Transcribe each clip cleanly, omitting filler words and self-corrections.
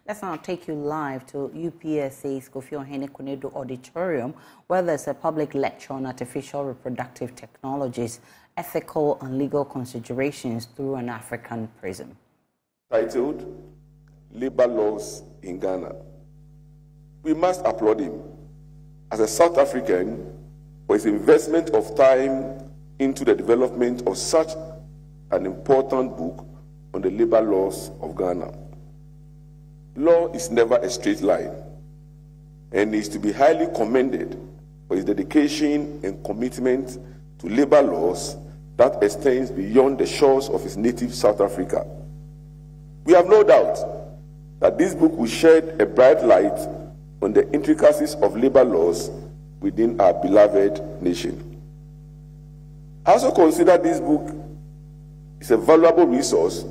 Let's now take you live to UPSA's Kofi Ohene Konedo Auditorium, where there's a public lecture on artificial reproductive technologies, ethical and legal considerations through an African prism. Titled, Labor Laws in Ghana. We must applaud him as a South African for his investment of time into the development of such an important book on the labor laws of Ghana. Law is never a straight line and is to be highly commended for his dedication and commitment to labor laws that extends beyond the shores of his native South Africa. We have no doubt that this book will shed a bright light on the intricacies of labor laws within our beloved nation. I also consider this book is a valuable resource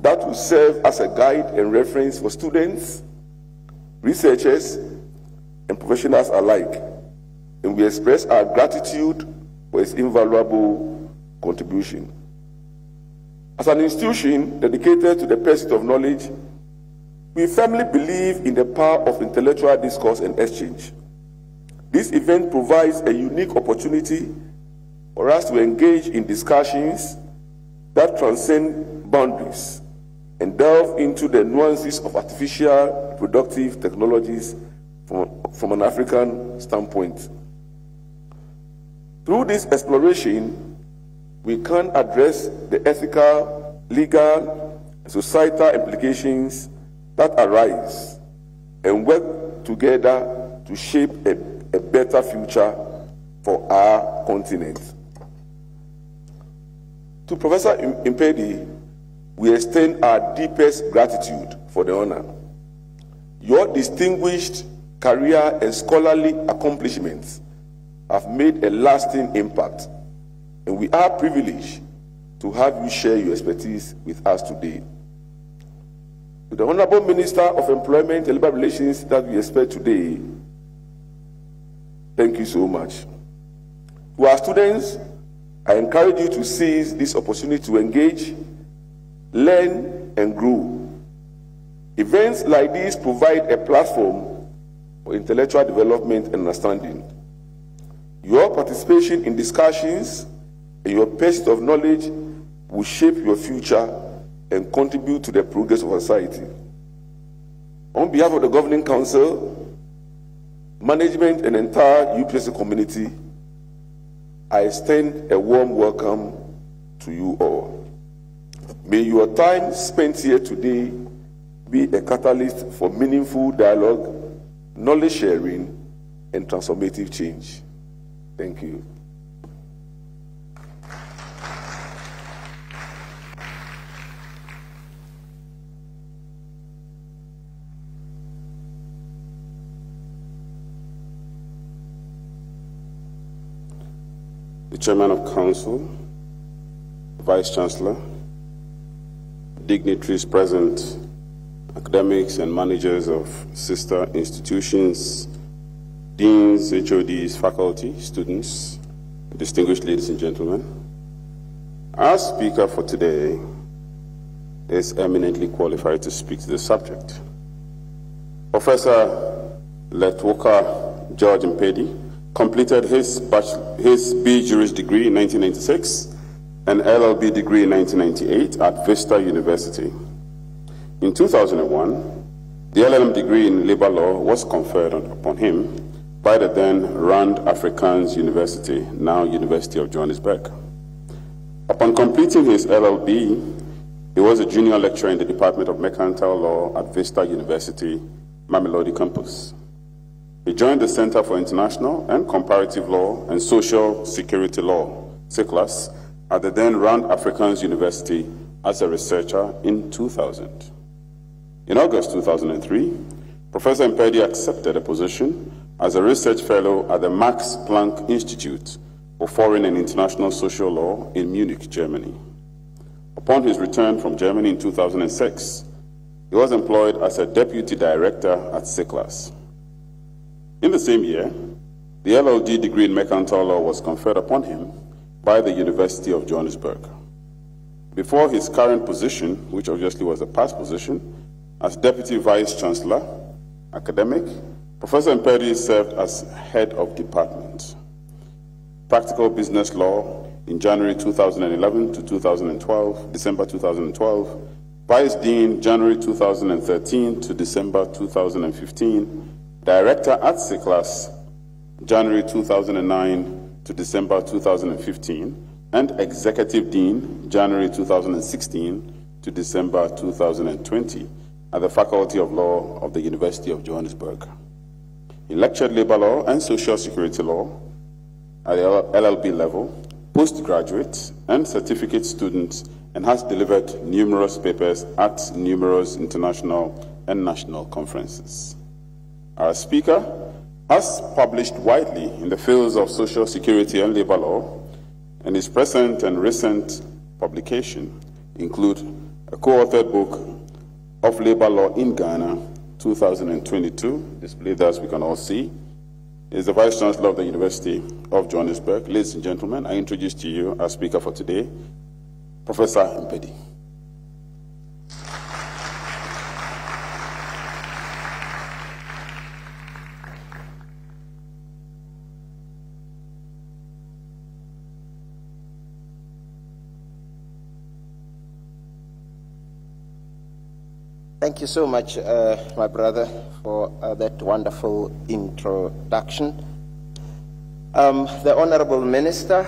that will serve as a guide and reference for students, researchers, and professionals alike, and we express our gratitude for its invaluable contribution. As an institution dedicated to the pursuit of knowledge, we firmly believe in the power of intellectual discourse and exchange. This event provides a unique opportunity for us to engage in discussions that transcend boundaries and delve into the nuances of artificial reproductive technologies from an African standpoint. Through this exploration, we can address the ethical, legal, and societal implications that arise and work together to shape a better future for our continent. To Professor Impedi, we extend our deepest gratitude for the honor. Your distinguished career and scholarly accomplishments have made a lasting impact, and we are privileged to have you share your expertise with us today. To the Honorable Minister of Employment and Labor Relations that we expect today, thank you so much. To our students, I encourage you to seize this opportunity to engage, learn, and grow. Events like these provide a platform for intellectual development and understanding. Your participation in discussions and your pursuit of knowledge will shape your future and contribute to the progress of society. On behalf of the Governing Council, management, and entire UPSA community, I extend a warm welcome to you all. May your time spent here today be a catalyst for meaningful dialogue, knowledge sharing, and transformative change. Thank you. The Chairman of Council, Vice Chancellor, dignitaries present, academics and managers of sister institutions, deans, HODs, faculty, students, distinguished ladies and gentlemen. Our speaker for today is eminently qualified to speak to the subject. Professor Letwoka George Impedi completed his B. Juris degree in 1996 and LLB degree in 1998 at Vista University. In 2001, the LLM degree in labor law was conferred upon him by the then Rand Afrikaans University, now University of Johannesburg. Upon completing his LLB, he was a junior lecturer in the Department of Mercantile Law at Vista University, Mamelodi campus. He joined the Center for International and Comparative Law and Social Security Law, CICLAS, at the then Rand Afrikaans University as a researcher in 2000. In August 2003, Professor Impedi accepted a position as a research fellow at the Max Planck Institute for Foreign and International Social Law in Munich, Germany. Upon his return from Germany in 2006, he was employed as a deputy director at CICLAS. In the same year, the LLD degree in mercantile law was conferred upon him by the University of Johannesburg. Before his current position, which obviously was a past position, As Deputy Vice Chancellor, Academic, Professor Mpedi served as Head of Department. Practical Business Law in January 2011 to 2012, December 2012, Vice Dean January 2013 to December 2015, Director at CICLAS January 2009 to December 2015, and Executive Dean January 2016 to December 2020 at the Faculty of Law of the University of Johannesburg. He lectured labor law and social security law at the LLB level, postgraduate and certificate students, and has delivered numerous papers at numerous international and national conferences. Our speaker has published widely in the fields of social security and labor law, and his present and recent publication include a co-authored book of Labor Law in Ghana, 2022, displayed as we can all see. He is the Vice Chancellor of the University of Johannesburg. Ladies and gentlemen, I introduce to you our speaker for today, Professor Mpedi. Thank you so much, my brother, for that wonderful introduction. The Honorable Minister,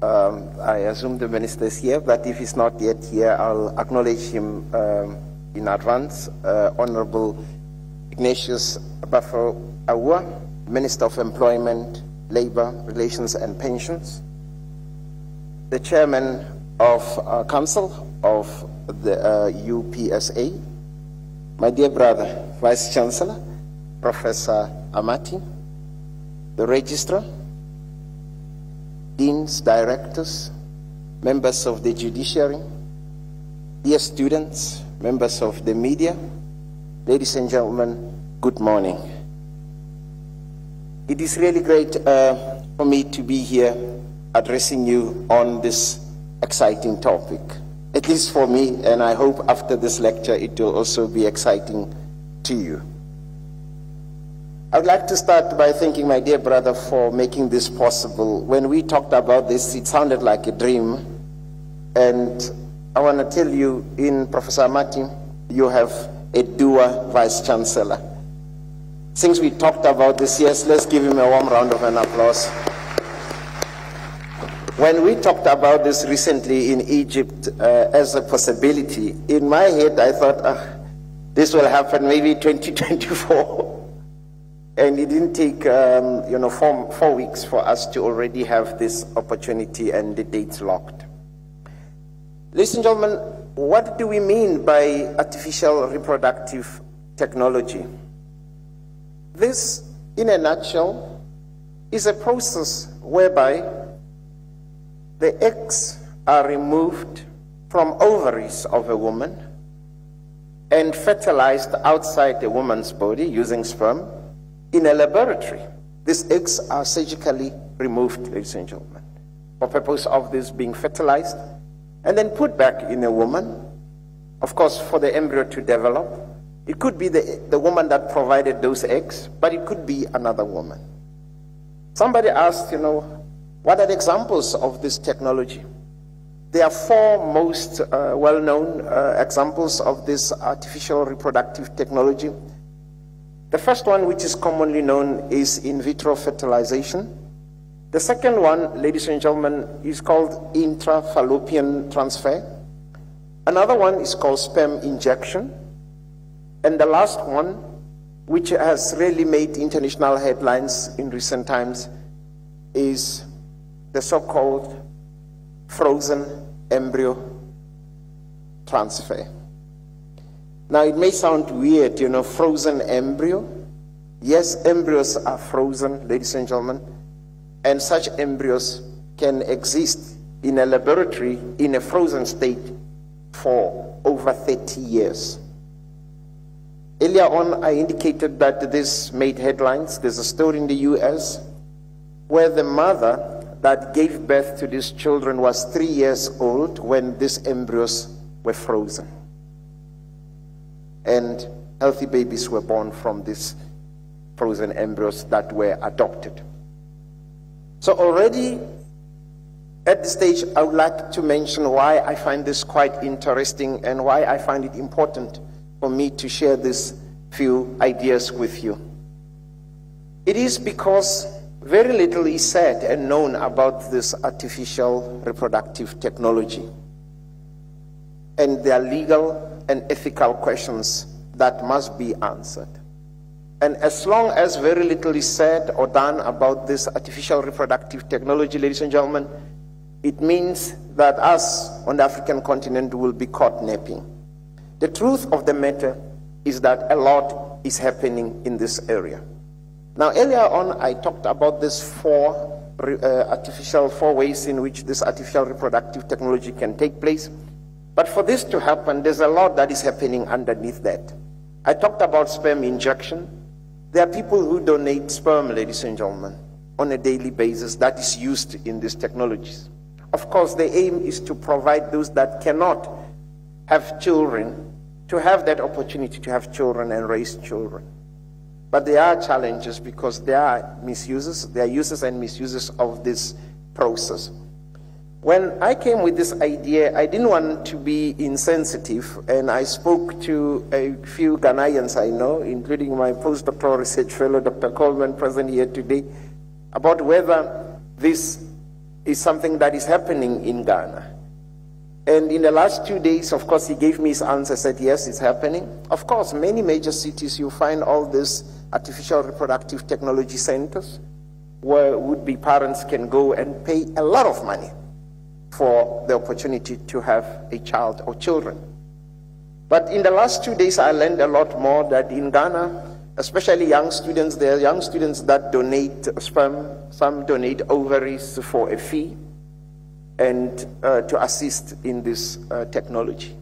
I assume the Minister is here, but if he's not yet here, I'll acknowledge him in advance. Honorable Ignatius Bafo-Awuah, Minister of Employment, Labor, Relations and Pensions. The Chairman of Council of the UPSA, my dear brother, Vice Chancellor, Professor Amati, the Registrar, Deans, Directors, members of the Judiciary, dear students, members of the media, ladies and gentlemen, good morning. It is really great for me to be here addressing you on this exciting topic. At least for me, and I hope after this lecture it will also be exciting to you. I would like to start by thanking my dear brother for making this possible. When we talked about this, it sounded like a dream. And I want to tell you, in Professor Amati, you have a doer Vice Chancellor. Since we talked about this, yes, let's give him a warm round of an applause. When we talked about this recently in Egypt as a possibility, in my head I thought, this will happen maybe 2024. And it didn't take 4 weeks for us to already have this opportunity and the dates locked. Ladies and gentlemen, what do we mean by artificial reproductive technology? This, in a nutshell, is a process whereby the eggs are removed from ovaries of a woman and fertilized outside the woman's body using sperm in a laboratory. These eggs are surgically removed, ladies and gentlemen, for purpose of this being fertilized and then put back in a woman, of course, for the embryo to develop. It could be the woman that provided those eggs, but it could be another woman. Somebody asked, what are the examples of this technology? There are four most well-known examples of this artificial reproductive technology. The first one, which is commonly known, is in vitro fertilization. The second one, ladies and gentlemen, is called intrafallopian transfer. Another one is called sperm injection. And the last one, which has really made international headlines in recent times, is the so-called frozen embryo transfer. Now, it may sound weird, frozen embryo. Yes, embryos are frozen, ladies and gentlemen, and such embryos can exist in a laboratory in a frozen state for over 30 years. Earlier on, I indicated that this made headlines. There's a story in the US where the mother that gave birth to these children was 3 years old when these embryos were frozen. and healthy babies were born from these frozen embryos that were adopted. So already at this stage, I would like to mention why I find this quite interesting and why I find it important for me to share these few ideas with you. It is because very little is said and known about this artificial reproductive technology. And there are legal and ethical questions that must be answered. And as long as very little is said or done about this artificial reproductive technology, ladies and gentlemen, it means that us on the African continent will be caught napping. The truth of the matter is that a lot is happening in this area. Now, earlier on, I talked about this four ways in which this artificial reproductive technology can take place. But for this to happen, there's a lot that is happening underneath that. I talked about sperm injection. There are people who donate sperm, ladies and gentlemen, on a daily basis that is used in these technologies. Of course, the aim is to provide those that cannot have children to have that opportunity to have children and raise children. But there are challenges because there are misuses, there are uses and misuses of this process. When I came with this idea, I didn't want to be insensitive, and I spoke to a few Ghanaians I know, including my postdoctoral research fellow, Dr. Coleman, present here today, about whether this is something that is happening in Ghana. And in the last 2 days, of course, he gave me his answer, said, yes, it's happening. Of course, many major cities, you find all these artificial reproductive technology centers where would-be parents can go and pay a lot of money for the opportunity to have a child or children. But in the last 2 days, I learned a lot more that in Ghana, especially young students, there are young students that donate sperm, some donate ovaries for a fee, and to assist in this technology.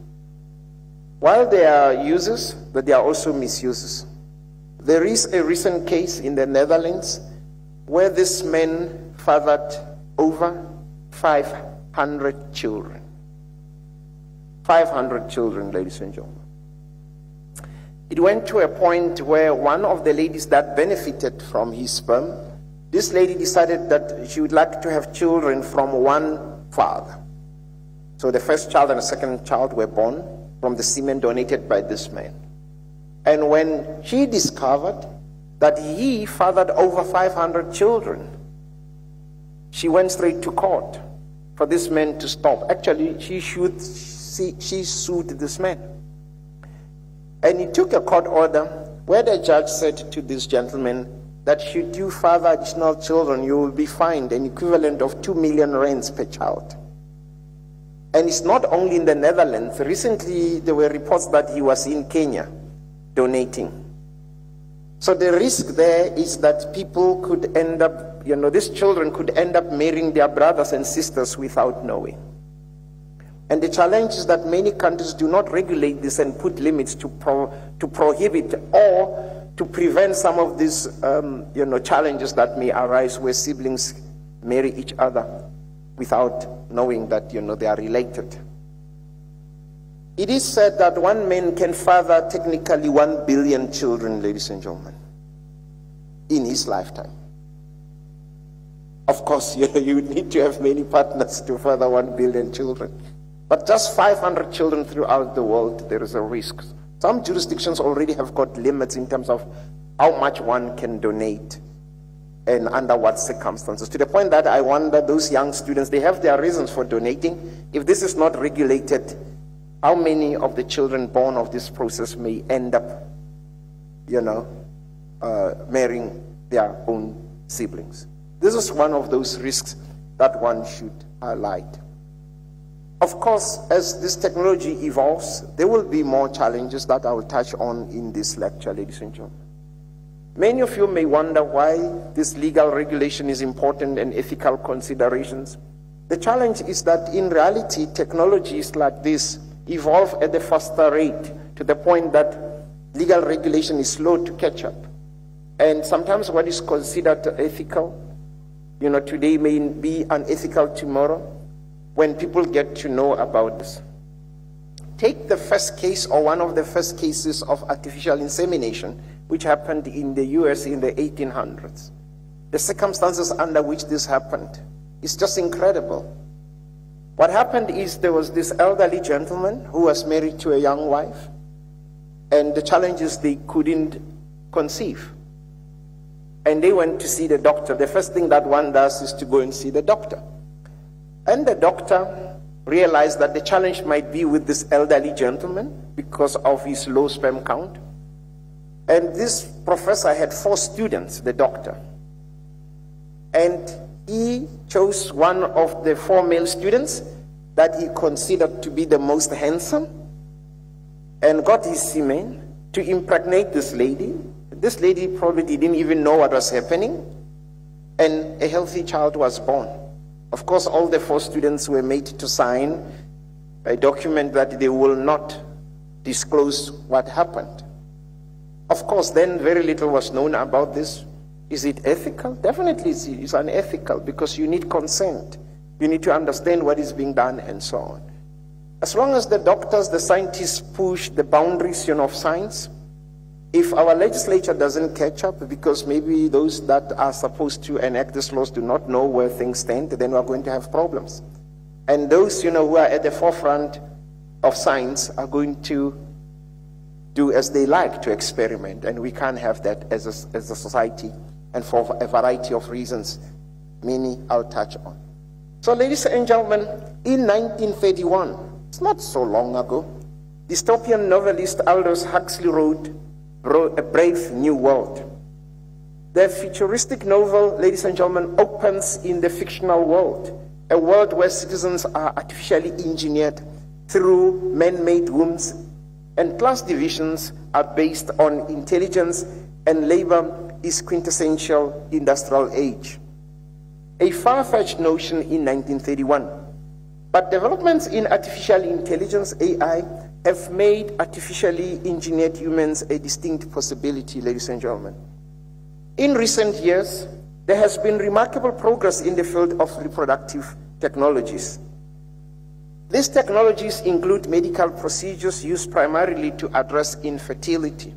While there are uses, but there are also misuses. There is a recent case in the Netherlands where this man fathered over 500 children. 500 children, ladies and gentlemen. It went to a point where one of the ladies that benefited from his sperm, this lady decided that she would like to have children from one father. So the first child and the second child were born from the semen donated by this man. And when she discovered that he fathered over 500 children, she went straight to court for this man to stop. Actually, she sued this man. And he took a court order where the judge said to this gentleman that should you father additional children, you will be fined an equivalent of 2 million rands per child. And it's not only in the Netherlands. Recently, there were reports that he was in Kenya donating. So the risk there is that people could end up, these children could end up marrying their brothers and sisters without knowing. And the challenge is that many countries do not regulate this and put limits to prohibit or to prevent some of these challenges that may arise where siblings marry each other without knowing that they are related. It is said that one man can father technically 1 billion children, ladies and gentlemen, in his lifetime. Of course, you need to have many partners to father 1 billion children. But just 500 children throughout the world, there is a risk. Some jurisdictions already have got limits in terms of how much one can donate and under what circumstances. To the point that I wonder, those young students, they have their reasons for donating. If this is not regulated, how many of the children born of this process may end up, marrying their own siblings? This is one of those risks that one should highlight. Of course, as this technology evolves, there will be more challenges that I will touch on in this lecture, ladies and gentlemen. Many of you may wonder why this legal regulation is important and ethical considerations. The challenge is that in reality, technologies like this evolve at a faster rate to the point that legal regulation is slow to catch up. And sometimes what is considered ethical, today may be unethical tomorrow when people get to know about this. take the first case, or one of the first cases of artificial insemination, which happened in the US in the 1800s. The circumstances under which this happened is just incredible. What happened is there was this elderly gentleman who was married to a young wife, and the challenge is they couldn't conceive. And they went to see the doctor. The first thing that one does is to go and see the doctor. And the doctor realized that the challenge might be with this elderly gentleman because of his low sperm count. And this professor had 4 students, the doctor. And he chose one of the 4 male students that he considered to be the most handsome, and got his semen to impregnate this lady. This lady probably didn't even know what was happening, and a healthy child was born. Of course, all the 4 students were made to sign a document that they will not disclose what happened. Of course, then very little was known about this. Is it ethical? Definitely it's unethical, because you need consent. You need to understand what is being done and so on. As long as the doctors, the scientists push the boundaries of science, if our legislature doesn't catch up, because maybe those that are supposed to enact these laws do not know where things stand, then we're going to have problems. And those who are at the forefront of science are going to do as they like to experiment, and we can't have that as a society, and for a variety of reasons, many I'll touch on. So ladies and gentlemen, in 1931, it's not so long ago, dystopian novelist Aldous Huxley wrote A Brave New World. The futuristic novel, ladies and gentlemen, opens in the fictional world, a world where citizens are artificially engineered through man-made wombs, and class divisions are based on intelligence, and labor is quintessential industrial age. A far-fetched notion in 1931. But developments in artificial intelligence, AI, have made artificially engineered humans a distinct possibility, ladies and gentlemen. In recent years, there has been remarkable progress in the field of reproductive technologies. These technologies include medical procedures used primarily to address infertility.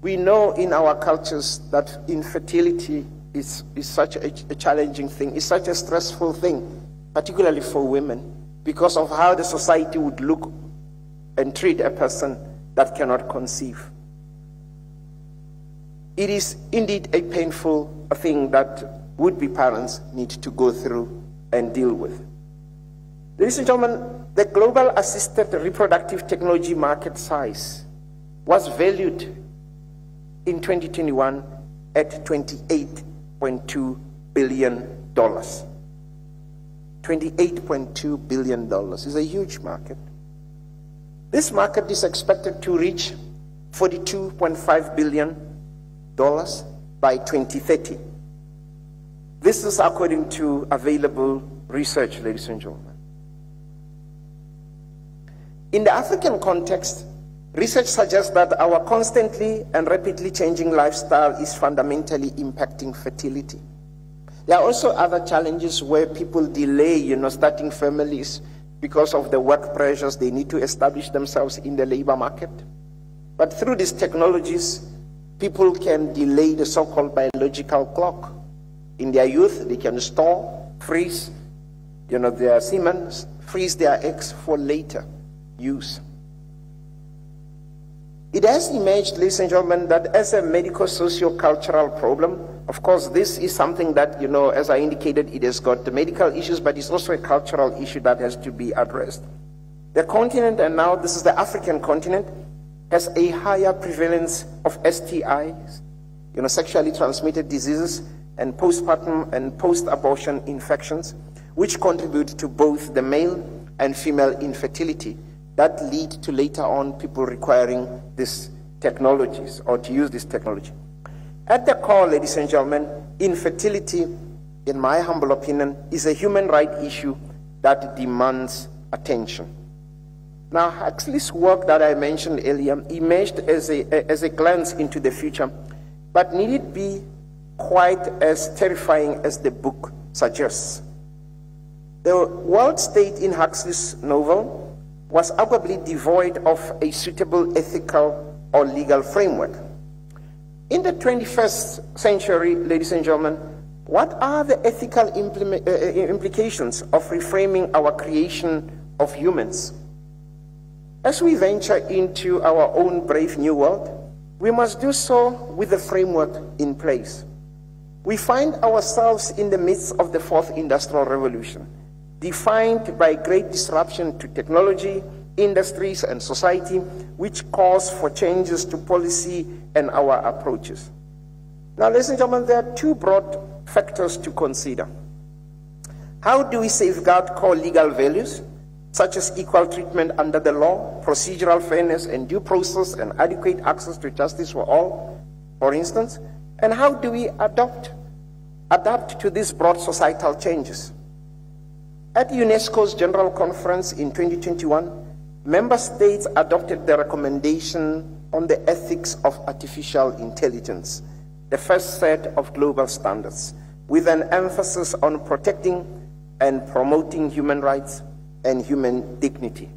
We know in our cultures that infertility is such a challenging thing, it's such a stressful thing, particularly for women, because of how the society would look and treat a person that cannot conceive. It is indeed a painful thing that would-be parents need to go through and deal with. Ladies and gentlemen, the global assisted reproductive technology market size was valued in 2021 at $28.2 billion. $28.2 billion is a huge market. This market is expected to reach $42.5 billion by 2030. This is according to available research, ladies and gentlemen. In the African context, research suggests that our constantly and rapidly changing lifestyle is fundamentally impacting fertility. There are also other challenges where people delay, starting families because of the work pressures. They need to establish themselves in the labor market. But through these technologies, people can delay the so-called biological clock. In their youth, they can store, freeze, their semen, freeze their eggs for later use. It has emerged, ladies and gentlemen, that as a medical socio-cultural problem, of course, this is something that, as I indicated, it has got the medical issues, but it's also a cultural issue that has to be addressed. The continent, and now this is the African continent, has a higher prevalence of STIs, sexually transmitted diseases, and postpartum and post-abortion infections, which contribute to both the male and female infertility that lead to later on people requiring these technologies or to use this technology. At the core, ladies and gentlemen, infertility, in my humble opinion, is a human rights issue that demands attention. Now, Huxley's work that I mentioned earlier emerged as a glance into the future, but need it be quite as terrifying as the book suggests. The world state in Huxley's novel was arguably devoid of a suitable ethical or legal framework. In the 21st century, ladies and gentlemen, what are the ethical implications of reframing our creation of humans? As we venture into our own brave new world, we must do so with the framework in place. We find ourselves in the midst of the fourth industrial revolution, defined by great disruption to technology, industries, and society, which calls for changes to policy and our approaches. Now, ladies and gentlemen, there are two broad factors to consider. How do we safeguard core legal values, such as equal treatment under the law, procedural fairness and due process, and adequate access to justice for all, for instance? And how do we adapt to these broad societal changes? At UNESCO's General Conference in 2021, member states adopted the recommendation on the ethics of artificial intelligence, the first set of global standards, with an emphasis on protecting and promoting human rights and human dignity.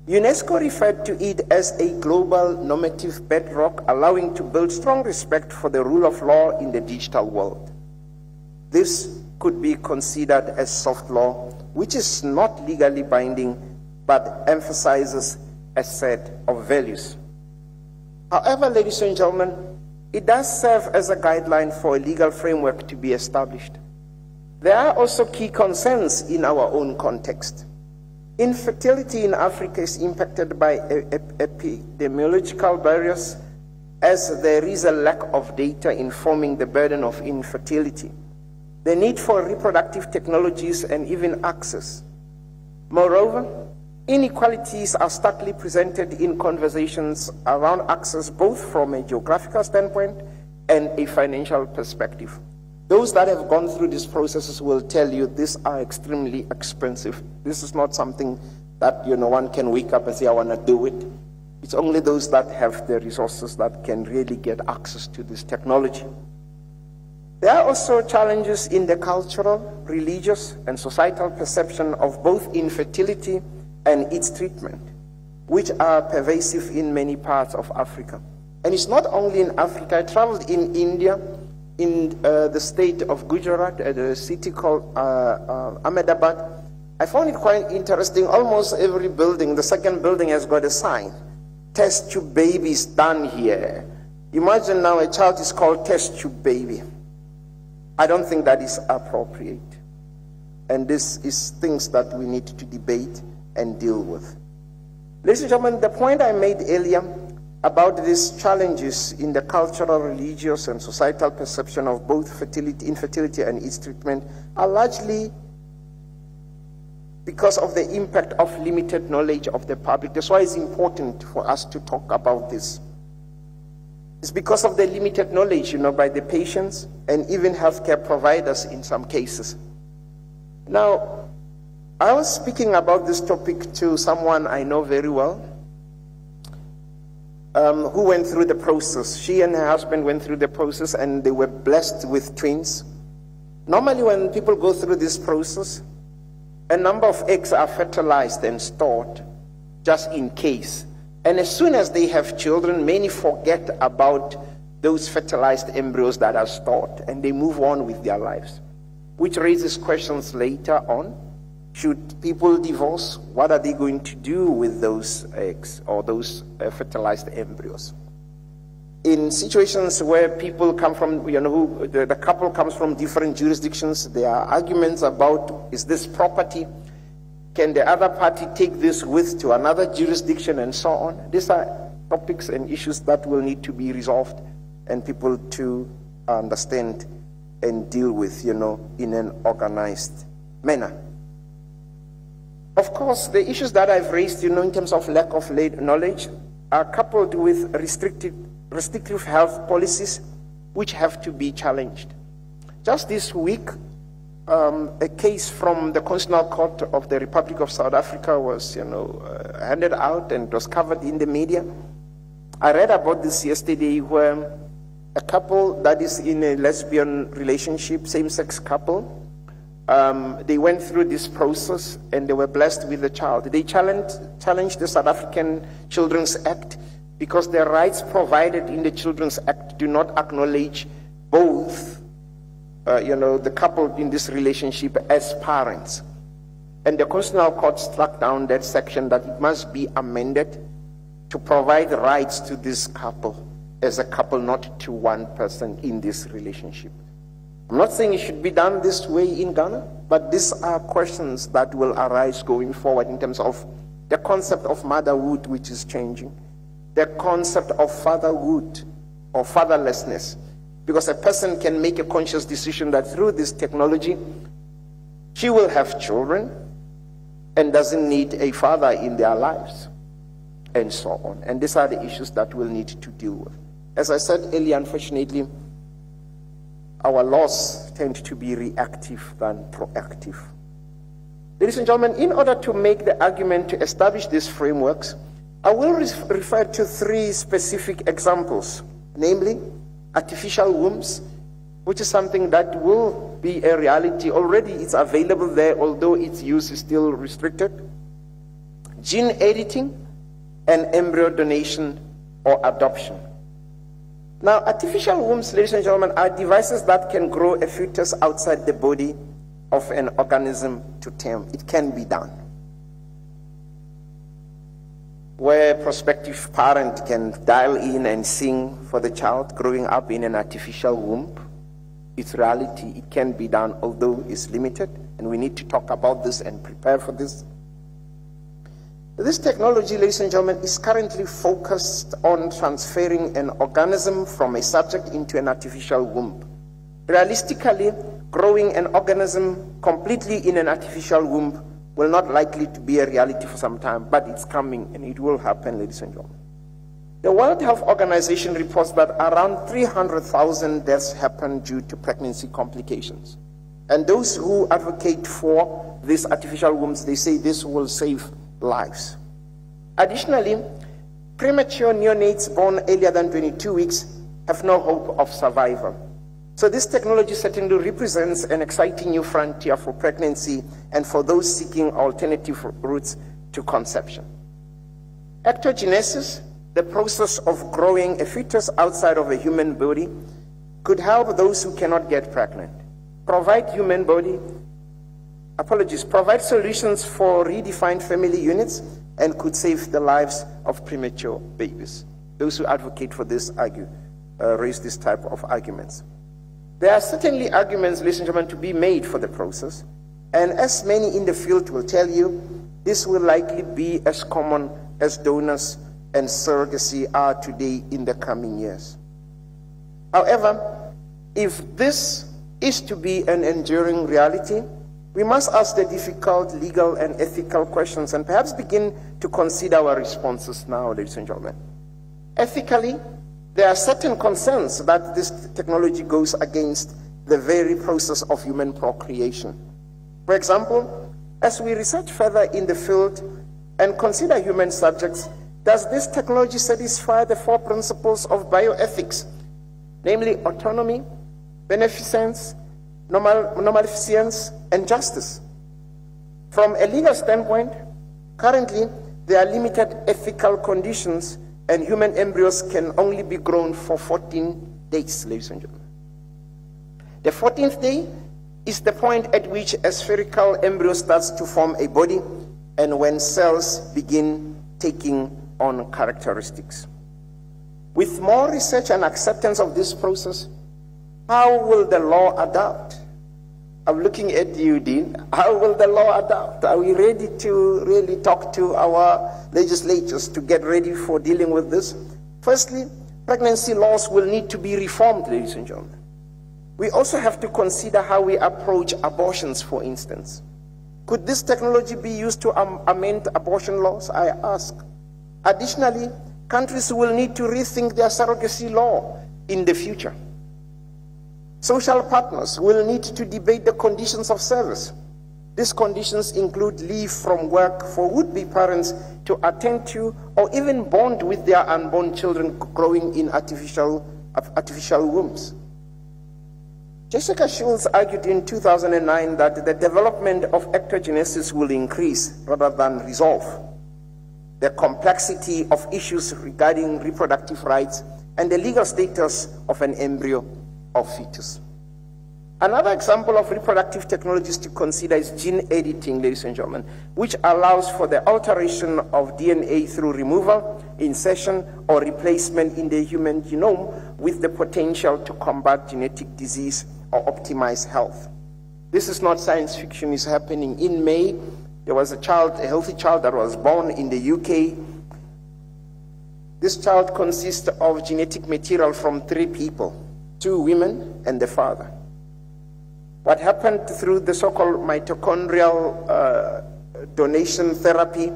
UNESCO referred to it as a global normative bedrock, allowing to build strong respect for the rule of law in the digital world. This could be considered as soft law, which is not legally binding, but emphasizes a set of values. However, ladies and gentlemen, it does serve as a guideline for a legal framework to be established. There are also key concerns in our own context. Infertility in Africa is impacted by epidemiological barriers, as there is a lack of data informing the burden of infertility, the need for reproductive technologies, and even access. Moreover, inequalities are starkly presented in conversations around access, both from a geographical standpoint and a financial perspective. Those that have gone through these processes will tell you these are extremely expensive. This is not something that one can wake up and say, I want to do it. It's only those that have the resources that can really get access to this technology. There are also challenges in the cultural, religious, and societal perception of both infertility and its treatment, which are pervasive in many parts of Africa. And it's not only in Africa. I traveled in India, in the state of Gujarat, at a city called Ahmedabad. I found it quite interesting. Almost every building, the second building has got a sign, test tube babies done here. Imagine now a child is called test tube baby. I don't think that is appropriate. And this is things that we need to debate and deal with. Ladies and gentlemen, the point I made earlier about these challenges in the cultural, religious, and societal perception of both infertility and its treatment are largely because of the impact of limited knowledge of the public. That's why it's important for us to talk about this. It's because of the limited knowledge, by the patients and even healthcare providers in some cases. Now, I was speaking about this topic to someone I know very well, who went through the process. She and her husband went through the process, and they were blessed with twins. Normally, when people go through this process, a number of eggs are fertilized and stored just in case. And as soon as they have children, many forget about those fertilized embryos that are stored, and they move on with their lives, which raises questions later on. Should people divorce? What are they going to do with those eggs or those fertilized embryos? In situations where people come from, the couple comes from different jurisdictions, there are arguments about, is this property? Can the other party take this with to another jurisdiction, and so on? These are topics and issues that will need to be resolved and people to understand and deal with, in an organized manner. Of course, the issues that I've raised, in terms of lack of knowledge, are coupled with restrictive health policies, which have to be challenged. Just this week, a case from the Constitutional Court of the Republic of South Africa was, handed out and was covered in the media. I read about this yesterday, where a couple that is in a lesbian relationship, same-sex couple, they went through this process and they were blessed with a child. They challenged the South African Children's Act because the rights provided in the Children's Act do not acknowledge both, the couple in this relationship as parents. And the Constitutional Court struck down that section that it must be amended to provide rights to this couple as a couple, not to one person in this relationship. I'm not saying it should be done this way in Ghana, but these are questions that will arise going forward in terms of the concept of motherhood, which is changing, the concept of fatherhood or fatherlessness, because a person can make a conscious decision that through this technology, she will have children and doesn't need a father in their lives, and so on. And these are the issues that we'll need to deal with. As I said earlier, unfortunately, our laws tend to be reactive than proactive. Ladies and gentlemen, in order to make the argument to establish these frameworks, I will refer to three specific examples, namely artificial wombs, which is something that will be a reality. Already it's available there, although its use is still restricted. Gene editing and embryo donation or adoption. Now, artificial wombs, ladies and gentlemen, are devices that can grow a fetus outside the body of an organism to term. It can be done. Where a prospective parent can dial in and sing for the child growing up in an artificial womb. It's reality. It can be done, although it's limited, and we need to talk about this and prepare for this. This technology, ladies and gentlemen, is currently focused on transferring an organism from a subject into an artificial womb. Realistically, growing an organism completely in an artificial womb will not likely to be a reality for some time, but it's coming and it will happen, ladies and gentlemen. The World Health Organization reports that around 300,000 deaths happen due to pregnancy complications. And those who advocate for these artificial wombs, they say this will save lives. Additionally, premature neonates born earlier than 22 weeks have no hope of survival. So this technology certainly represents an exciting new frontier for pregnancy and for those seeking alternative routes to conception. Ectogenesis, the process of growing a fetus outside of a human body, could help those who cannot get pregnant. Provide solutions for redefined family units and could save the lives of premature babies. Those who advocate for this raise this type of arguments. There are certainly arguments, ladies and gentlemen, to be made for the process, and as many in the field will tell you, this will likely be as common as donors and surrogacy are today in the coming years. However, if this is to be an enduring reality, we must ask the difficult legal and ethical questions and perhaps begin to consider our responses now, ladies and gentlemen. Ethically, there are certain concerns that this technology goes against the very process of human procreation. For example, as we research further in the field and consider human subjects, does this technology satisfy the four principles of bioethics, namely autonomy, beneficence, normalificence, and justice? From a legal standpoint, currently there are limited ethical conditions and human embryos can only be grown for 14 days, ladies and gentlemen. The 14th day is the point at which a spherical embryo starts to form a body and when cells begin taking on characteristics. With more research and acceptance of this process, how will the law adapt? I'm looking at you, Dean. How will the law adapt? Are we ready to really talk to our legislatures to get ready for dealing with this? Firstly, pregnancy laws will need to be reformed, ladies and gentlemen. We also have to consider how we approach abortions, for instance. Could this technology be used to amend abortion laws, I ask? Additionally, countries will need to rethink their surrogacy law in the future. Social partners will need to debate the conditions of service. These conditions include leave from work for would-be parents to attend to or even bond with their unborn children growing in artificial wombs. Jessica Schultz argued in 2009 that the development of ectogenesis will increase rather than resolve the complexity of issues regarding reproductive rights and the legal status of an embryo or fetus. Another example of reproductive technologies to consider is gene editing, ladies and gentlemen, which allows for the alteration of DNA through removal, insertion, or replacement in the human genome with the potential to combat genetic disease or optimize health. This is not science fiction, it's happening. In May, there was a healthy child that was born in the UK. This child consists of genetic material from 3 people, 2 women and the father. What happened through the so-called mitochondrial donation therapy,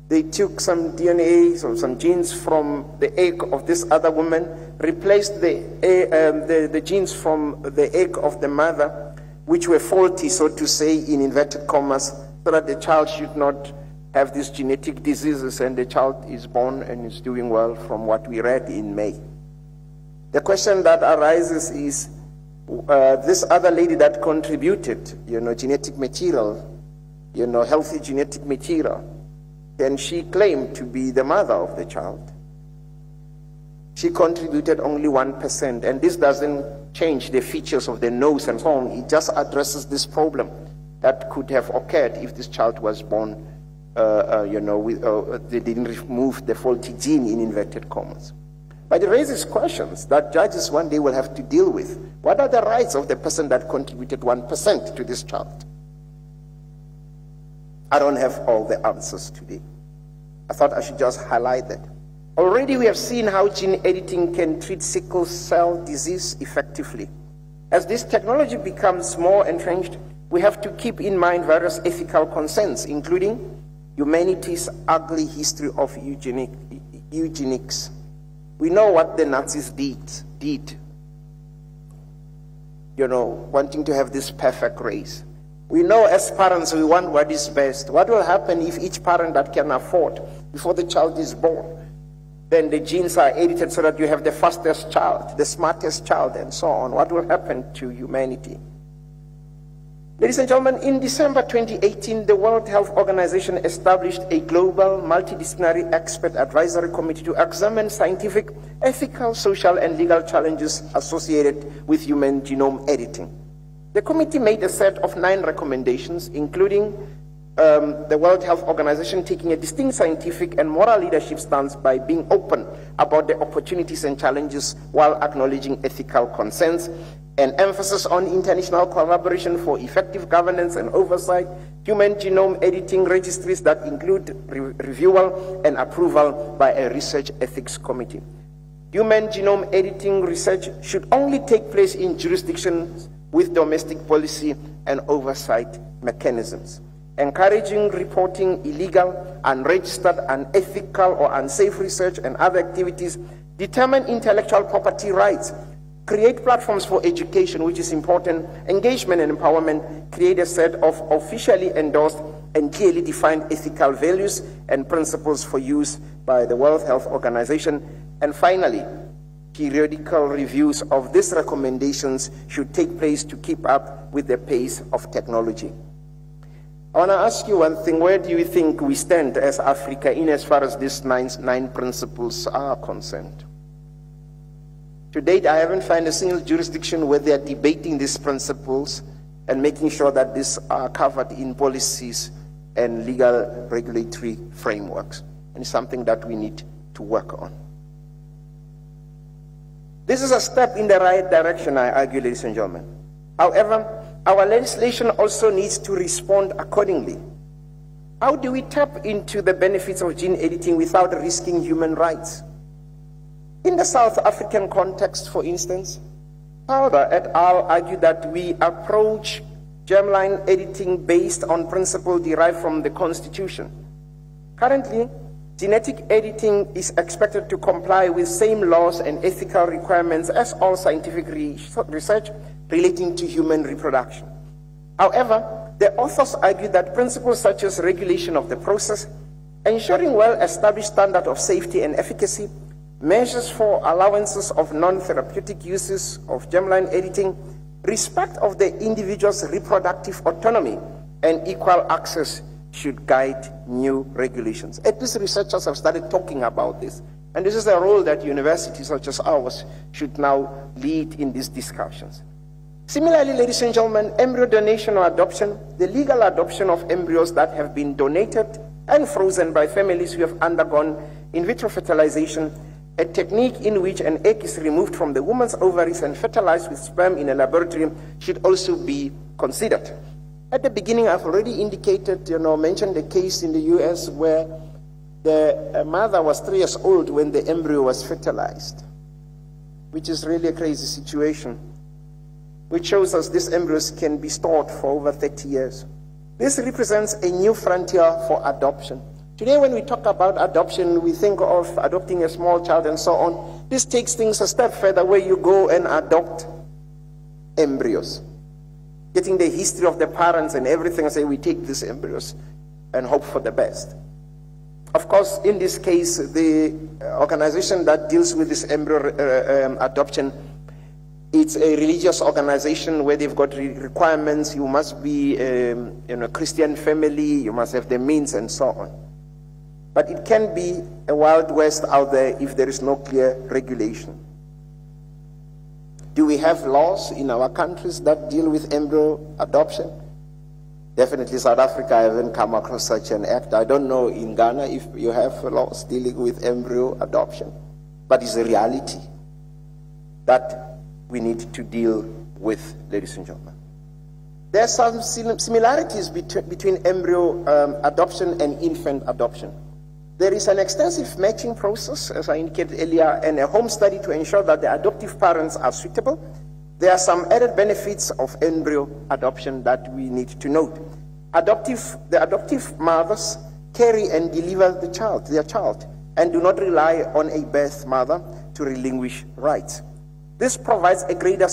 they took some DNA, so some genes from the egg of this other woman, replaced the genes from the egg of the mother, which were faulty, so to say, in inverted commas, so that the child should not have these genetic diseases, and the child is born and is doing well from what we read in May. The question that arises is, this other lady that contributed, genetic material, healthy genetic material, can she claim to be the mother of the child? She contributed only 1%, and this doesn't change the features of the nose and so on. It just addresses this problem that could have occurred if this child was born, they didn't remove the faulty gene in inverted commas. But it raises questions that judges one day will have to deal with. What are the rights of the person that contributed 1% to this child? I don't have all the answers today. I thought I should just highlight that. Already we have seen how gene editing can treat sickle cell disease effectively. As this technology becomes more entrenched, we have to keep in mind various ethical concerns, including humanity's ugly history of eugenics. We know what the Nazis did, wanting to have this perfect race. We know as parents we want what is best. What will happen if each parent that can afford, before the child is born, then the genes are edited so that you have the fastest child, the smartest child, and so on? What will happen to humanity? Ladies and gentlemen, in December 2018, the World Health Organization established a global multidisciplinary expert advisory committee to examine scientific, ethical, social, and legal challenges associated with human genome editing. The committee made a set of 9 recommendations, including the World Health Organization taking a distinct scientific and moral leadership stance by being open about the opportunities and challenges while acknowledging ethical concerns, an emphasis on international collaboration for effective governance and oversight, human genome editing registries that include reviewal and approval by a research ethics committee. Human genome editing research should only take place in jurisdictions with domestic policy and oversight mechanisms. Encouraging reporting illegal, unregistered, unethical, or unsafe research and other activities, determine intellectual property rights, create platforms for education, which is important, engagement and empowerment, create a set of officially endorsed and clearly defined ethical values and principles for use by the World Health Organization. And finally, periodical reviews of these recommendations should take place to keep up with the pace of technology. I want to ask you one thing. Where do you think we stand as Africa in as far as these nine principles are concerned? To date, I haven't found a single jurisdiction where they are debating these principles and making sure that these are covered in policies and legal regulatory frameworks. And it's something that we need to work on. This is a step in the right direction, I argue, ladies and gentlemen. However, our legislation also needs to respond accordingly. How do we tap into the benefits of gene editing without risking human rights? In the South African context, for instance, Powder et al. Argue that we approach germline editing based on principles derived from the Constitution. Currently, genetic editing is expected to comply with same laws and ethical requirements as all scientific research relating to human reproduction. However, the authors argue that principles such as regulation of the process, ensuring well-established standard of safety and efficacy, measures for allowances of non-therapeutic uses of germline editing, Respect of the individual's reproductive autonomy and equal access should guide new regulations. At least researchers have started talking about this. And this is a role that universities such as ours should now lead in these discussions. Similarly, ladies and gentlemen, embryo donation or adoption, the legal adoption of embryos that have been donated and frozen by families who have undergone in vitro fertilization, a technique in which an egg is removed from the woman's ovaries and fertilized with sperm in a laboratory, should also be considered. At the beginning, I've already indicated, mentioned a case in the US where the mother was 3 years old when the embryo was fertilized, which is really a crazy situation, which shows us these embryos can be stored for over 30 years. This represents a new frontier for adoption. Today, when we talk about adoption, we think of adopting a small child and so on. This takes things a step further, where you go and adopt embryos, getting the history of the parents and everything, and say, we take these embryos and hope for the best. Of course, in this case, the organization that deals with this embryo adoption, it's a religious organization where they've got requirements. You must be a Christian family, you must have the means, and so on. But it can be a wild west out there if there is no clear regulation. Do we have laws in our countries that deal with embryo adoption? Definitely South Africa, I haven't come across such an act. I don't know in Ghana if you have laws dealing with embryo adoption. But it's a reality that we need to deal with, ladies and gentlemen. There are some similarities between embryo adoption and infant adoption. There is an extensive matching process, as I indicated earlier, and a home study to ensure that the adoptive parents are suitable. There are some added benefits of embryo adoption that we need to note. The adoptive mothers carry and deliver their child, and do not rely on a birth mother to relinquish rights. This provides a greater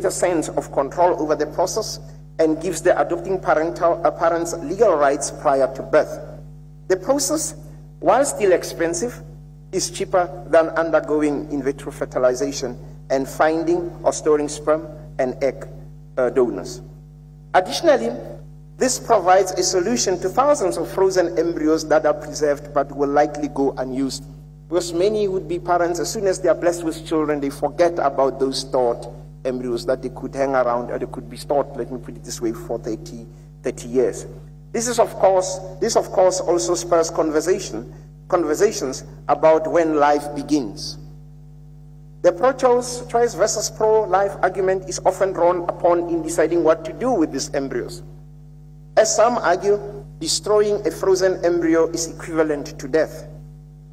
sense of control over the process and gives the adopting parents legal rights prior to birth. The process, while still expensive, is cheaper than undergoing in vitro fertilization and finding or storing sperm and egg donors. Additionally, this provides a solution to thousands of frozen embryos that are preserved but will likely go unused, because many would-be parents, as soon as they are blessed with children, they forget about those stored embryos that they could hang around, or they could be stored, let me put it this way, for 30 years. This of course also spurs conversations about when life begins. The pro-choice versus pro-life argument is often drawn upon in deciding what to do with these embryos. As some argue, destroying a frozen embryo is equivalent to death.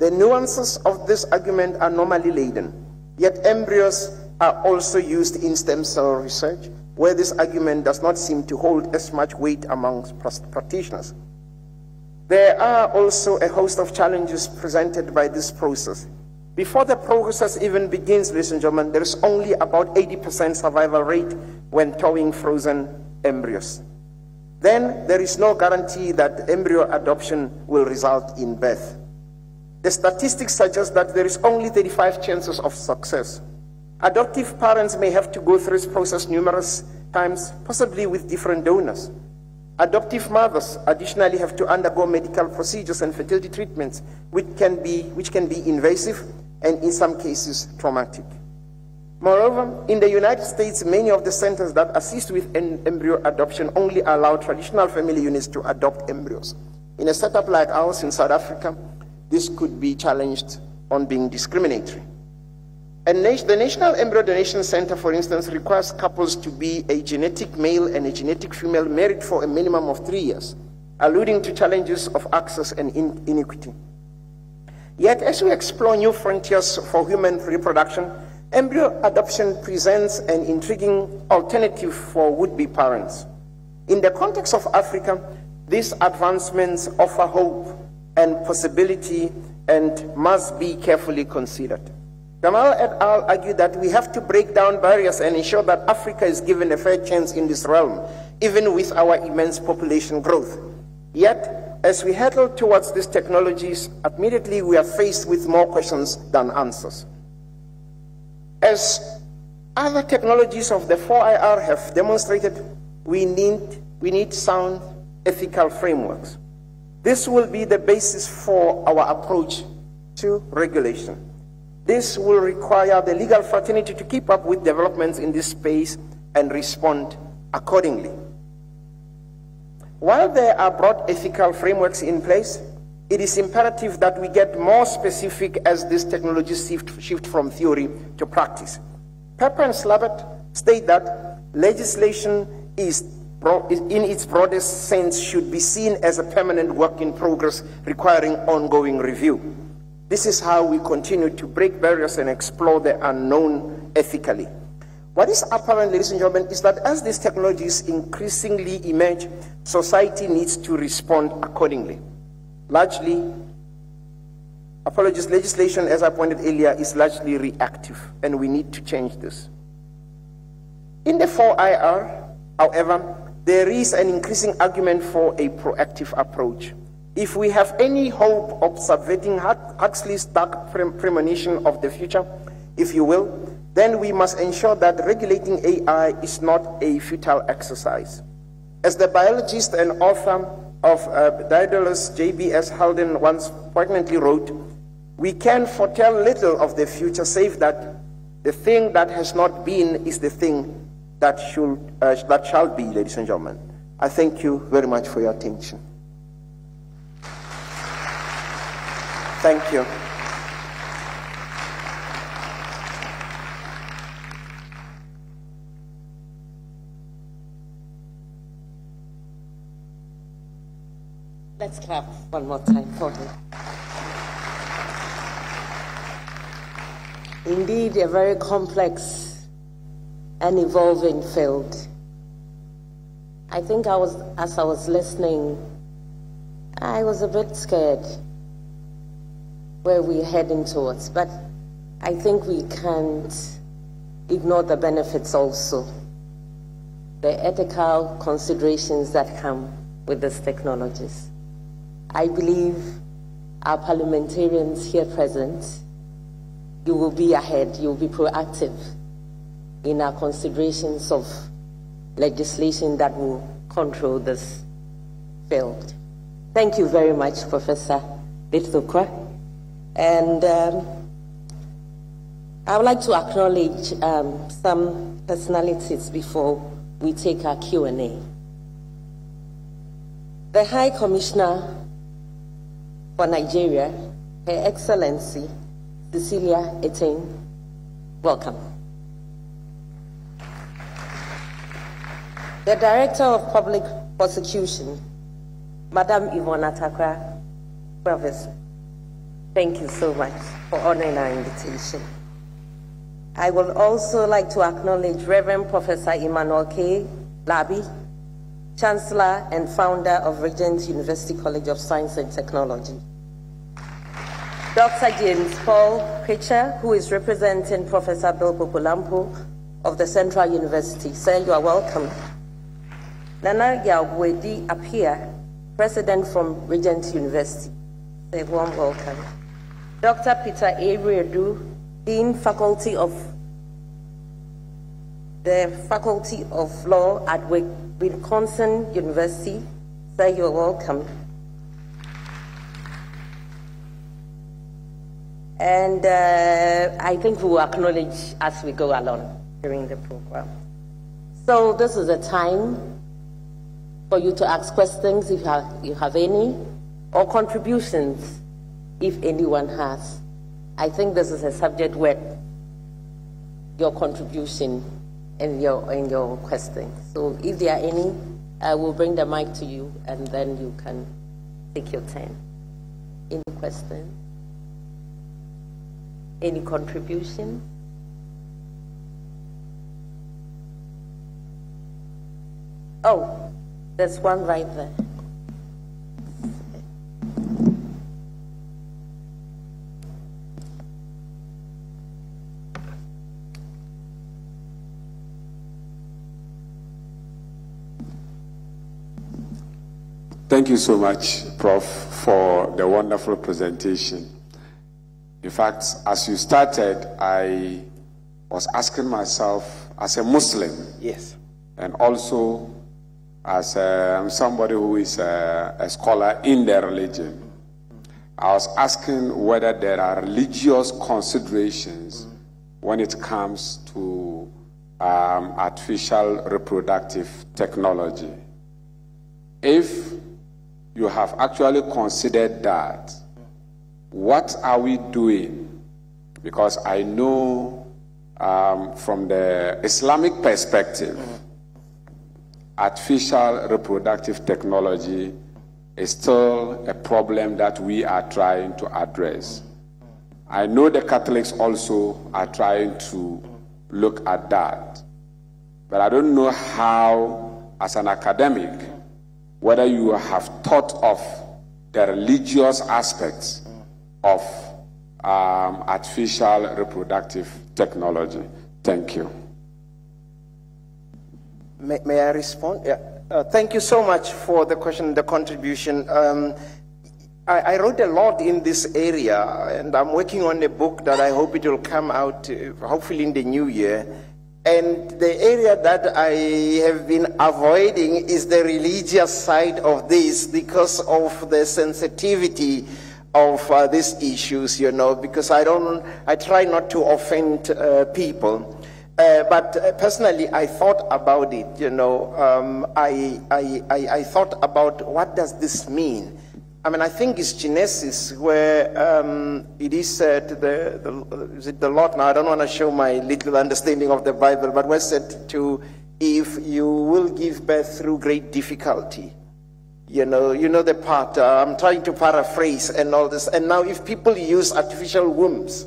The nuances of this argument are normally laden, yet embryos are also used in stem cell research, where this argument does not seem to hold as much weight amongst practitioners. There are also a host of challenges presented by this process. Before the process even begins, ladies and gentlemen, there is only about 80% survival rate when towing frozen embryos. Then there is no guarantee that embryo adoption will result in birth. The statistics suggest that there is only 35 chances of success. Adoptive parents may have to go through this process numerous times, possibly with different donors. Adoptive mothers additionally have to undergo medical procedures and fertility treatments, which can be invasive and in some cases traumatic. Moreover, in the United States, many of the centers that assist with embryo adoption only allow traditional family units to adopt embryos. In a setup like ours in South Africa, this could be challenged on being discriminatory. And the National Embryo Donation Center, for instance, requires couples to be a genetic male and a genetic female married for a minimum of 3 years, alluding to challenges of access and inequity. Yet, as we explore new frontiers for human reproduction, embryo adoption presents an intriguing alternative for would-be parents. In the context of Africa, these advancements offer hope and possibility and must be carefully considered. Kamal et al. Argue that we have to break down barriers and ensure that Africa is given a fair chance in this realm, even with our immense population growth. Yet, as we head towards these technologies, admittedly we are faced with more questions than answers. As Other technologies of the 4IR have demonstrated we need sound ethical frameworks. This will be the basis for our approach to regulation. This will require the legal fraternity to keep up with developments in this space and respond accordingly. While there are broad ethical frameworks in place, it is imperative that we get more specific as these technologies shift from theory to practice. Pepper and Slabbert state that legislation in its broadest sense should be seen as a permanent work in progress requiring ongoing review. This is how we continue to break barriers and explore the unknown ethically. What is apparent, ladies and gentlemen, is that as these technologies increasingly emerge, society needs to respond accordingly. Legislation, as I pointed earlier, is largely reactive, and we need to change this. In the 4IR, however, there is an increasing argument for a proactive approach. If we have any hope of subverting Huxley's dark premonition of the future, if you will, then we must ensure that regulating AI is not a futile exercise. As the biologist and author of Daedalus J.B.S. Halden once poignantly wrote, we can foretell little of the future save that the thing that has not been is the thing that shall be, ladies and gentlemen. I thank you very much for your attention. Thank you. Let's clap one more time for him. Indeed, a very complex and evolving field. I think as I was listening, I was a bit scared where we're heading towards, but I think we can't ignore the benefits also, the ethical considerations that come with these technologies. I believe our parliamentarians here present, you will be ahead, you will be proactive in our considerations of legislation that will control this field. Thank you very much, Professor Lithokwa. And I would like to acknowledge some personalities before we take our Q&A. The High Commissioner for Nigeria, Her Excellency Cecilia Eting, welcome. The Director of Public Prosecution, Madam Yvonne Atakra, Professor, thank you so much for honoring our invitation. I would also like to acknowledge Reverend Professor Emmanuel K. Labi, Chancellor and founder of Regent University College of Science and Technology. Dr. James Paul Pitcher, who is representing Professor Bill Popolampo of the Central University. Sir, you are welcome. Nana Yawedi Apia, President from Regent University. Say warm welcome. Dr. Peter A. Redu, Dean Faculty of Law at Wisconsin University. Sir, you're welcome. And I think we will acknowledge as we go along during the program. So this is a time for you to ask questions if you have any, or contributions if anyone has. I think this is a subject where your contribution and your questions. So if there are any, I will bring the mic to you and then you can take your turn. Any questions? Any contribution? Oh, there's one right there. Thank you so much, Prof, for the wonderful presentation. In fact, as you started, I was asking myself, as a Muslim, Yes. and also as somebody who is a scholar in their religion, I was asking whether there are religious considerations when it comes to artificial reproductive technology. If you have actually considered that, what are we doing? Because I know from the Islamic perspective, artificial reproductive technology is still a problem that we are trying to address. I know the Catholics also are trying to look at that. But I don't know how, as an academic, whether you have thought of the religious aspects of artificial reproductive technology. Thank you. May I respond? Yeah. Thank you so much for the question, the contribution. I wrote a lot in this area, and I'm working on a book that I hope it will come out, hopefully in the new year. And the area that I have been avoiding is the religious side of this because of the sensitivity of these issues, you know, because I try not to offend people. But personally, I thought about it, you know. I thought about what does this mean? I mean, I think it's Genesis where it is said, is it the Lord? Now, I don't want to show my little understanding of the Bible, but was said to, if you will give birth through great difficulty. You know the part, I'm trying to paraphrase and all this. And now if people use artificial wombs,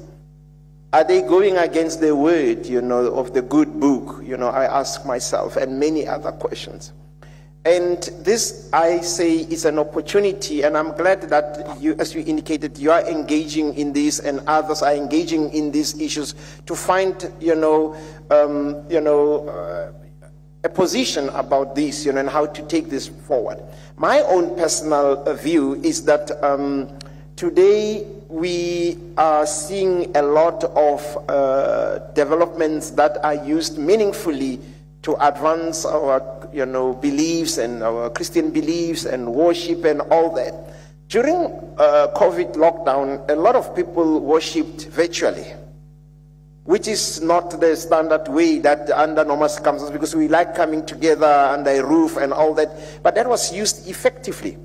are they going against the word, you know, of the good book? You know, I ask myself, and many other questions. And this, I say, is an opportunity, and I'm glad that you, as you indicated, you are engaging in this, and others are engaging in these issues to find, a position about this, you know, and how to take this forward. My own personal view is that today we are seeing a lot of developments that are used meaningfully to advance our, beliefs and our Christian beliefs and worship and all that. During COVID lockdown, a lot of people worshipped virtually, which is not the standard way that under normal circumstances, because we like coming together under a roof and all that, but that was used effectively.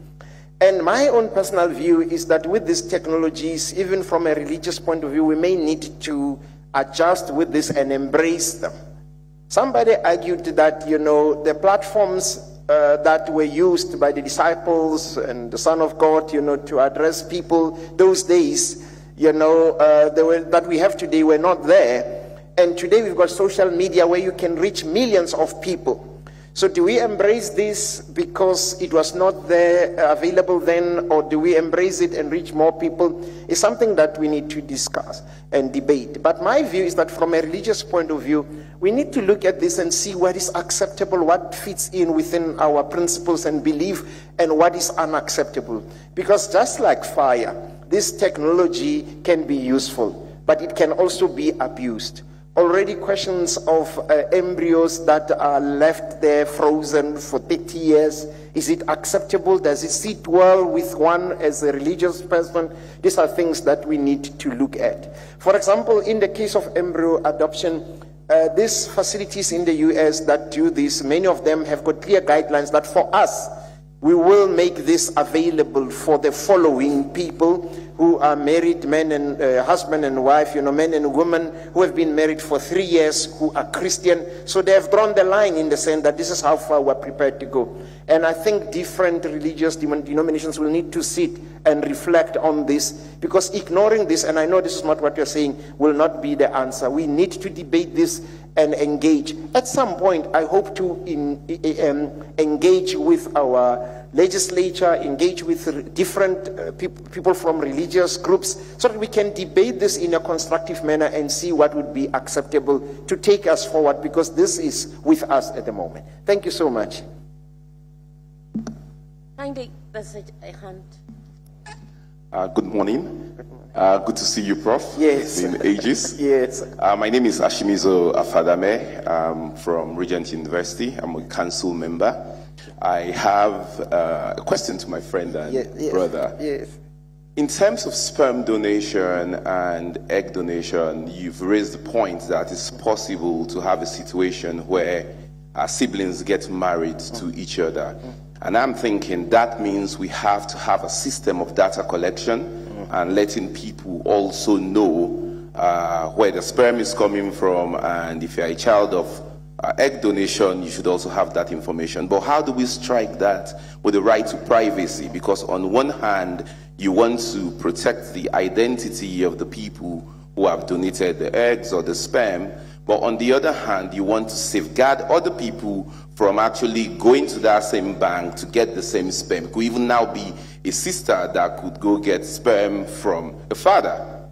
And my own personal view is that with these technologies, even from a religious point of view, we may need to adjust with this and embrace them. Somebody argued that, the platforms that were used by the disciples and the Son of God, to address people those days, that we have today were not there. And today we've got social media where you can reach millions of people. So do we embrace this because it was not there, available then, or do we embrace it and reach more people? It's something that we need to discuss and debate. But my view is that from a religious point of view, we need to look at this and see what is acceptable, what fits in within our principles and belief, and what is unacceptable. Because just like fire, this technology can be useful, but it can also be abused. Already questions of embryos that are left there frozen for 30 years. Is it acceptable? Does it sit well with one as a religious person? These are things that we need to look at. For example, in the case of embryo adoption, these facilities in the US that do this, many of them have got clear guidelines that for us, we will make this available for the following people who are married, men and husband and wife, men and women who have been married for 3 years, who are Christian. So they have drawn the line in the sense that this is how far we're prepared to go. And I think different religious denominations will need to sit and reflect on this, because ignoring this, and I know this is not what you're saying, will not be the answer. We need to debate this and engage. At some point, I hope to engage with our legislature, engage with different people from religious groups, so that we can debate this in a constructive manner and see what would be acceptable to take us forward, because this is with us at the moment. Thank you so much. There's a hand. Good morning. Good to see you, Prof. Yes. It's been ages. Yes. My name is Ashimizo Afadame. I'm from Regent University. I'm a council member. I have a question to my friend and brother. Yes. In terms of sperm donation and egg donation, you've raised the point that it's possible to have a situation where siblings get married to each other. And I'm thinking that means we have to have a system of data collection and letting people also know where the sperm is coming from, and if you're a child of egg donation, you should also have that information. But how do we strike that with the right to privacy? Because on one hand, you want to protect the identity of the people who have donated the eggs or the sperm, but on the other hand, you want to safeguard other people from actually going to that same bank to get the same sperm. It could even now be a sister that could go get sperm from a father,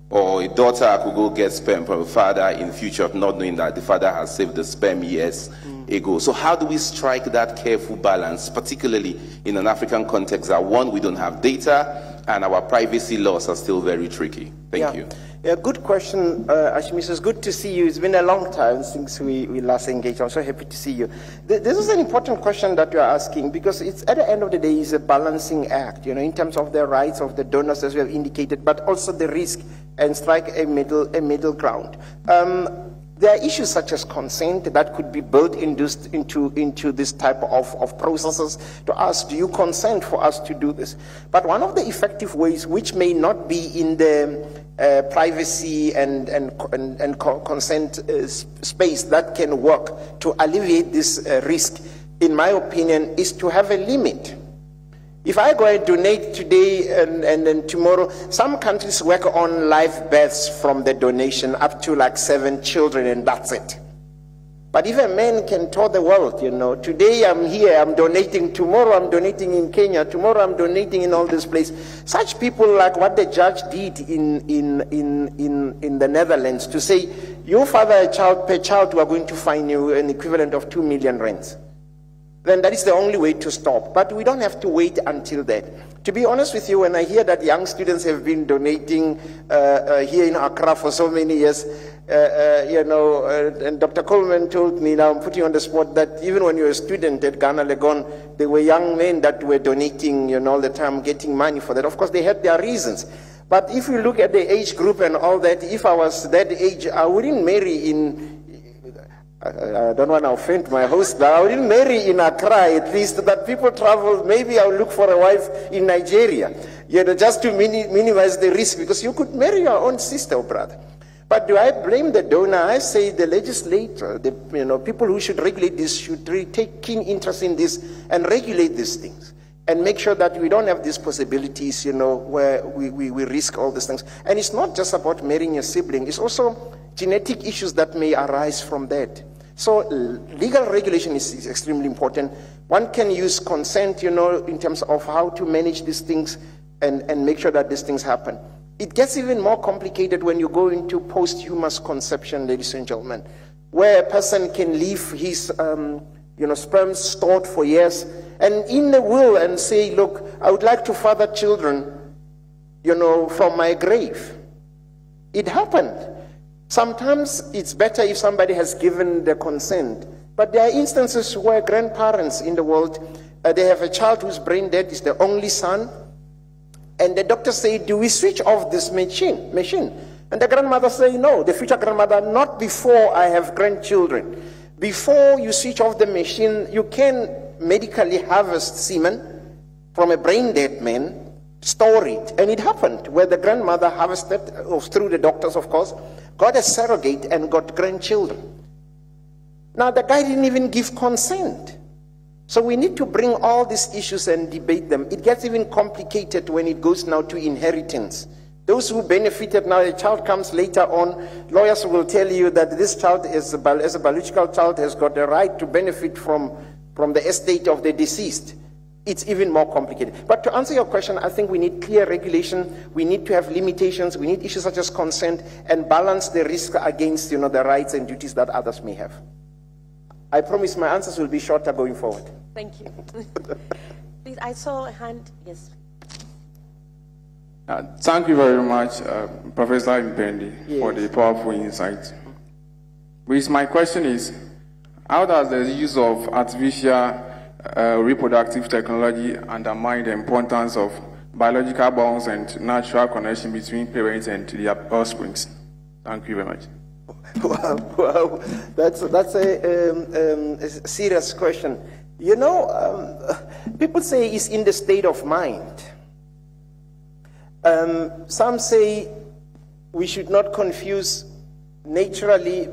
or a daughter could go get sperm from a father in the future, not knowing that the father has saved the sperm years ago. So how do we strike that careful balance, particularly in an African context that, one, we don't have data, and our privacy laws are still very tricky? Thank you. Yeah, good question, Ashmis. It's good to see you. It's been a long time since we last engaged. I'm so happy to see you. This is an important question that you're asking, because it's, at the end of the day, it's a balancing act, you know, in terms of the rights of the donors, as we have indicated, but also the risk, and strike a middle ground. There are issues such as consent that could be built into this type of processes to ask, do you consent for us to do this? But one of the effective ways, which may not be in the privacy and consent space that can work to alleviate this risk, in my opinion, is to have a limit. If I go and donate today and then tomorrow, some countries work on live births from the donation up to like 7 children, and that's it. But if a man can tour the world, you know, today I'm here, I'm donating, tomorrow I'm donating in Kenya, tomorrow I'm donating in all this place. Such people, like what the judge did in the Netherlands, to say, you father a child, per child, we are going to fine you an equivalent of 2 million rands. Then that is the only way to stop. But we don't have to wait until that. To be honest with you, when I hear that young students have been donating here in Accra for so many years, you know, and Dr. Coleman told me, now I'm putting on the spot, that even when you were a student at Ghana Legon, there were young men that were donating, you know, all the time, getting money for that. Of course, they had their reasons. But if you look at the age group and all that, if I was that age, I wouldn't marry in... I don't want to offend my host, but I wouldn't marry in Accra, at least, that people travel. Maybe I'll look for a wife in Nigeria, you know, just to minimize the risk, because you could marry your own sister or brother. But do I blame the donor? I say the legislator, the, you know, people who should regulate this should really take keen interest in this and regulate these things, and make sure that we don't have these possibilities, you know, where we risk all these things. And it's not just about marrying a sibling, it's also genetic issues that may arise from that. So legal regulation is extremely important. One can use consent, you know, in terms of how to manage these things and make sure that these things happen. It gets even more complicated when you go into posthumous conception, ladies and gentlemen, where a person can leave his you know, sperm stored for years, and in the will, and say, look, I would like to father children, you know, from my grave. It happened. Sometimes it's better if somebody has given the consent, but there are instances where grandparents in the world, they have a child who's brain dead, is the only son, and the doctor say, do we switch off this machine? And the grandmother say, no, the future grandmother, not before I have grandchildren. Before you switch off the machine, you can medically harvest semen from a brain dead man, store it. And it happened where the grandmother harvested, through the doctors of course, got a surrogate and got grandchildren. Now the guy didn't even give consent. So we need to bring all these issues and debate them. It gets even complicated when it goes now to inheritance. Those who benefited, now a child comes later on, lawyers will tell you that this child, as a biological child, has got the right to benefit from the estate of the deceased. It's even more complicated. But to answer your question, I think we need clear regulation, we need to have limitations, we need issues such as consent, and balance the risk against, you know, the rights and duties that others may have. I promise my answers will be shorter going forward. Thank you. Please, I saw a hand. Yes. Thank you very much, Professor Impendi, for the powerful insight. My question is, how does the use of artificial reproductive technology undermine the importance of biological bonds and natural connection between parents and their offspring? Thank you very much. Wow, that's a serious question. You know, people say it's in the state of mind. Some say we should not confuse naturally,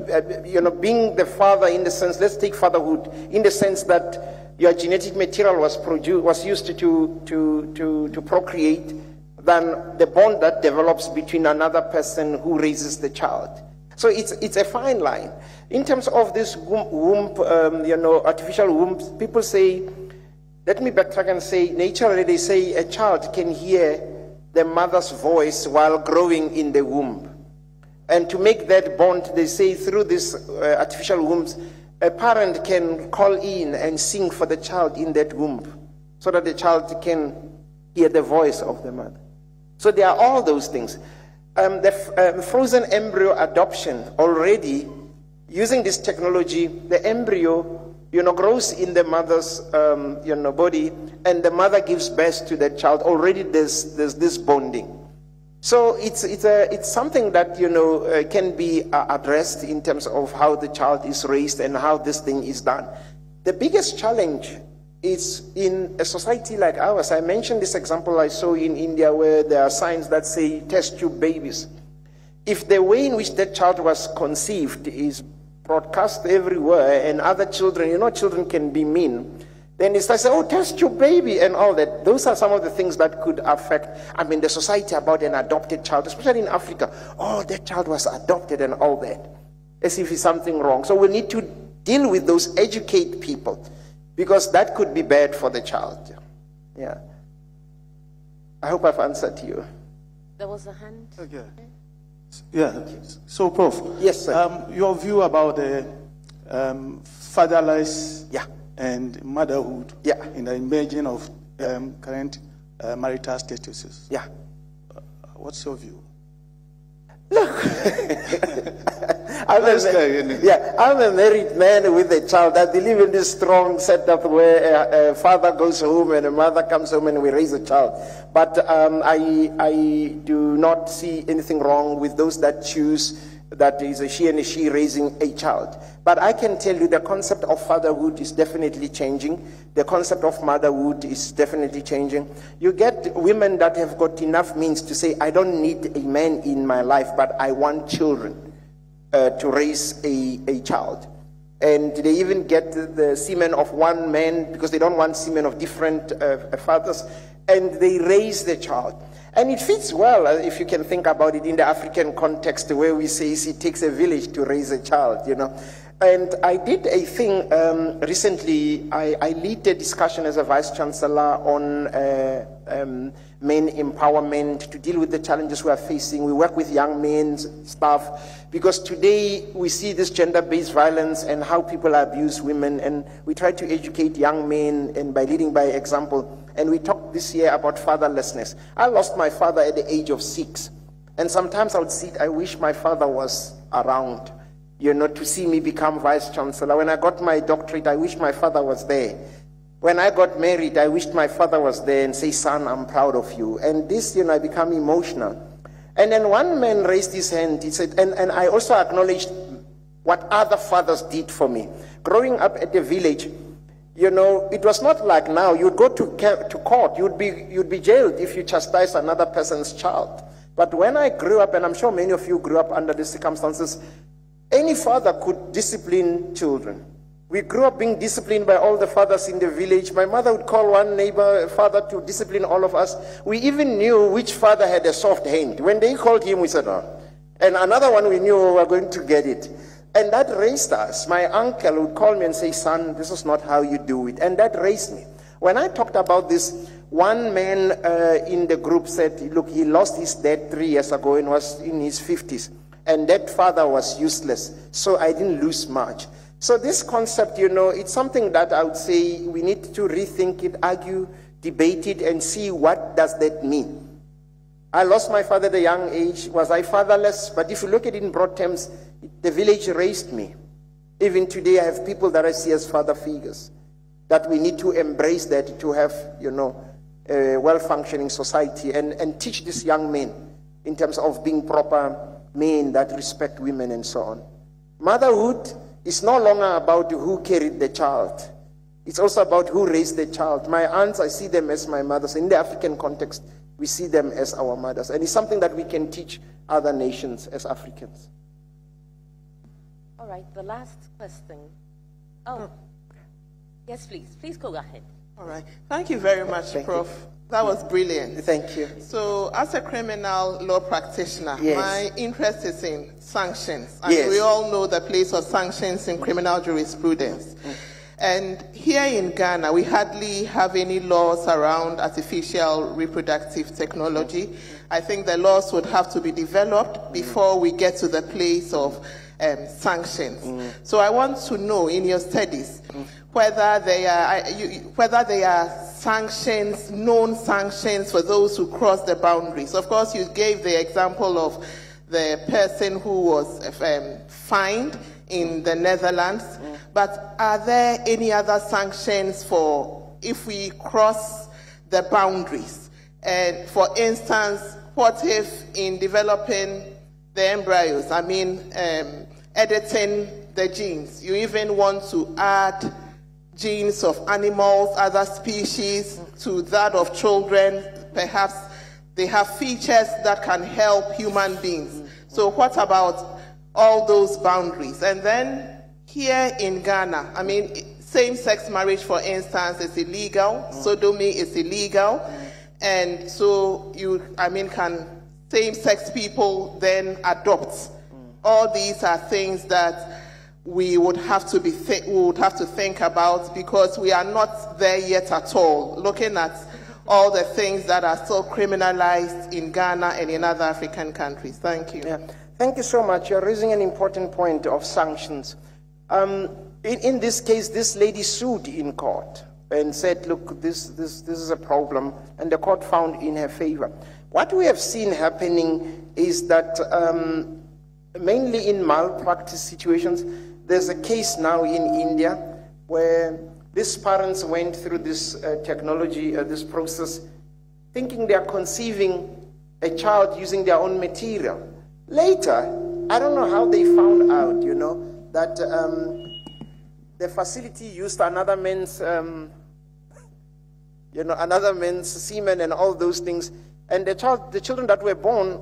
being the father in the sense, let's take fatherhood, in the sense that your genetic material was used to procreate, than the bond that develops between another person who raises the child. So it's a fine line. In terms of this womb, artificial wombs, people say, let me backtrack and say, naturally they say a child can hear the mother's voice while growing in the womb. And to make that bond, they say through these artificial wombs, a parent can call in and sing for the child in that womb so that the child can hear the voice of the mother. So there are all those things. The frozen embryo adoption, already using this technology, the embryo grows in the mother's body, and the mother gives birth to the child. Already there's this bonding. So it's something that can be addressed in terms of how the child is raised and how this thing is done. The biggest challenge is in a society like ours. I mentioned this example I saw in India where there are signs that say test tube babies. If the way in which that child was conceived is broadcast everywhere and other children, children can be mean, then it's like, oh, test tube baby and all that. Those are some of the things that could affect, the society about an adopted child, especially in Africa. Oh, that child was adopted and all that, as if it's something wrong. So we need to deal with those, educate people, because that could be bad for the child. Yeah. I hope I've answered you. There was a hand. Okay. Yeah. So, Prof. Yes, sir. Your view about the fatherless and motherhood in the emerging of current marital statuses. Yeah. What's your view? Look, I'm a married man with a child. I believe in this strong setup where a father goes home and a mother comes home and we raise a child. But I do not see anything wrong with those that choose that is a she and a she raising a child. But I can tell you the concept of fatherhood is definitely changing. The concept of motherhood is definitely changing. You get women that have got enough means to say, I don't need a man in my life, but I want children to raise a child. And they even get the semen of one man because they don't want semen of different fathers, and they raise the child. And it fits well, if you can think about it, in the African context where we say it takes a village to raise a child, And I did a thing recently. I lead a discussion as a vice chancellor on men empowerment to deal with the challenges we are facing. We work with young men's staff because today we see this gender-based violence and how people abuse women, and we try to educate young men and by leading by example. And we talked this year about fatherlessness. I lost my father at the age of 6. And sometimes I would sit, I wish my father was around, to see me become vice chancellor. When I got my doctorate, I wish my father was there. When I got married, I wished my father was there and say, son, I'm proud of you. And this, I become emotional. And then one man raised his hand. He said, and I also acknowledged what other fathers did for me. Growing up at the village, it was not like now. You'd go to court. You'd be jailed if you chastise another person's child. But when I grew up, and I'm sure many of you grew up under these circumstances, any father could discipline children. We grew up being disciplined by all the fathers in the village. My mother would call one neighbor father to discipline all of us. We even knew which father had a soft hand. When they called him, we said, oh. And another one we knew we were going to get it. And that raised us. My uncle would call me and say, son, this is not how you do it. And that raised me. When I talked about this, one man in the group said, look, he lost his dad 3 years ago and was in his 50s. And that father was useless. So I didn't lose much. So this concept, it's something that I would say we need to rethink it, argue, debate it, and see what does that mean. I lost my father at a young age. Was I fatherless? But if you look at it in broad terms, the village raised me. Even today, I have people that I see as father figures. That we need to embrace that to have, you know, a well-functioning society and teach these young men in terms of being proper men that respect women and so on. Motherhood is no longer about who carried the child. It's also about who raised the child. My aunts, I see them as my mothers. In the African context, we see them as our mothers. And it's something that we can teach other nations as Africans. All right, the last question. Oh, yes, please. Please go ahead. All right. Thank you very much, Prof. That was brilliant. Thank you. So, as a criminal law practitioner, yes. my interest is in sanctions. And yes. We all know the place of sanctions in criminal jurisprudence. And here in Ghana, we hardly have any laws around artificial reproductive technology. I think the laws would have to be developed before we get to the place of sanctions. So I want to know in your studies whether they are sanctions, known sanctions for those who cross the boundaries. Of course, you gave the example of the person who was fined in the Netherlands. But are there any other sanctions for if we cross the boundaries? And for instance, what if in developing the embryos, I mean, editing the genes, you even want to add genes of animals, other species, to that of children, perhaps they have features that can help human beings. So what about all those boundaries? And then here in Ghana, I mean, same-sex marriage, for instance, is illegal. Sodomy is illegal. And so can same-sex people then adopt? All these are things that we would have to think about, because we are not there yet at all, looking at all the things that are still criminalized in Ghana and in other African countries. Thank you. Yeah. Thank you so much. You're raising an important point of sanctions. In this case, this lady sued in court and said, look, this is a problem, and the court found in her favor. What we have seen happening is that mainly in malpractice situations, there's a case now in India where these parents went through this technology, this process, thinking they are conceiving a child using their own material. Later, I don't know how they found out, you know, that the facility used another man's, another man's semen and all those things. And the children that were born,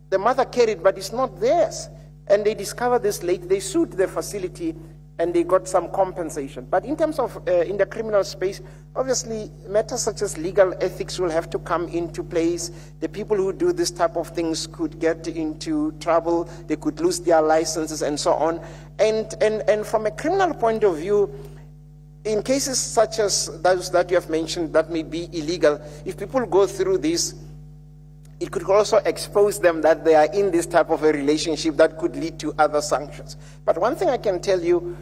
the mother carried, but it's not theirs. And they discovered this late. They sued the facility, and they got some compensation. But in terms of in the criminal space, obviously matters such as legal ethics will have to come into place. The people who do this type of things could get into trouble. They could lose their licenses and so on. And from a criminal point of view, in cases such as those that you have mentioned that may be illegal, if people go through this, it could also expose them that they are in this type of a relationship that could lead to other sanctions. But one thing I can tell you,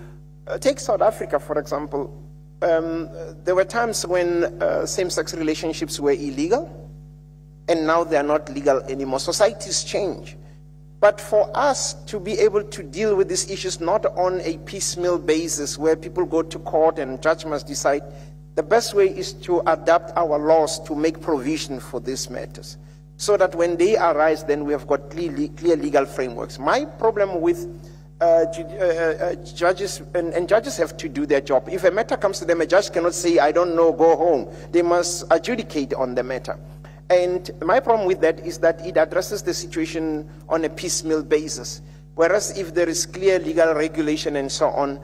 take South Africa, for example. There were times when same-sex relationships were illegal, and now they are not legal anymore. Societies change. But for us to be able to deal with these issues not on a piecemeal basis where people go to court and judge must decide, the best way is to adapt our laws to make provision for these matters, so that when they arise, then we have got clear legal frameworks. My problem with judges, and judges have to do their job. If a matter comes to them, a judge cannot say, I don't know, go home. They must adjudicate on the matter. And my problem with that is that it addresses the situation on a piecemeal basis. Whereas if there is clear legal regulation and so on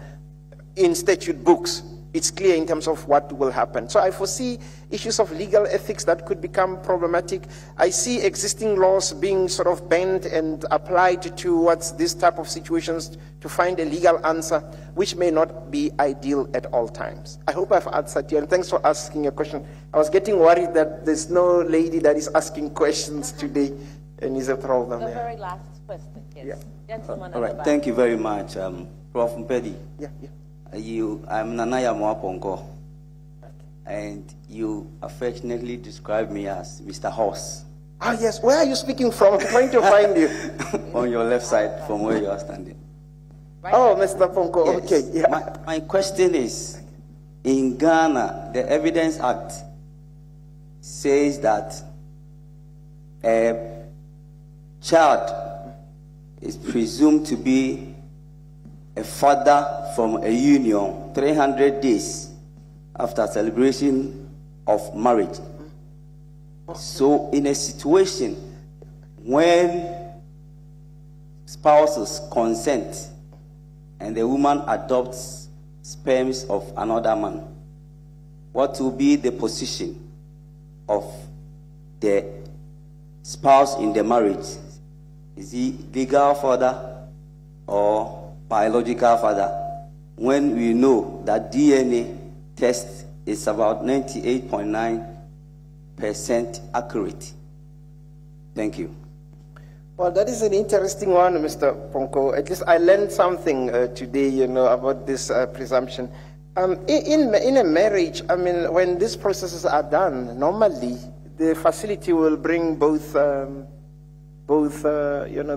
in statute books, it's clear in terms of what will happen. So I foresee issues of legal ethics that could become problematic. I see existing laws being sort of bent and applied towards this type of situations to find a legal answer, which may not be ideal at all times. I hope I've answered you, and thanks for asking a question. I was getting worried that there's no lady that is asking questions today, and is a problem. The very last question, yes. Yeah. Gentleman all right, thank you very much, Prof. Mpedi. Yeah. I'm Nanaya Mwapongo, and you affectionately describe me as Mr. Horse. Ah, yes. Where are you speaking from? I'm trying to find you. On your left side from where you are standing. Right. Oh, Mr. Ponko. Yes. Okay. Yeah. My question is, in Ghana, the Evidence Act says that a child is presumed to be a father from a union 300 days after celebration of marriage. So in a situation when spouses consent and the woman adopts sperms of another man, what will be the position of the spouse in the marriage? Is he legal father or biological father? When we know that DNA test is about 98.9% accurate. Thank you. Well, that is an interesting one, Mr. Ponko. At least I learned something today, about this presumption. In a marriage, I mean, when these processes are done, normally the facility will bring both the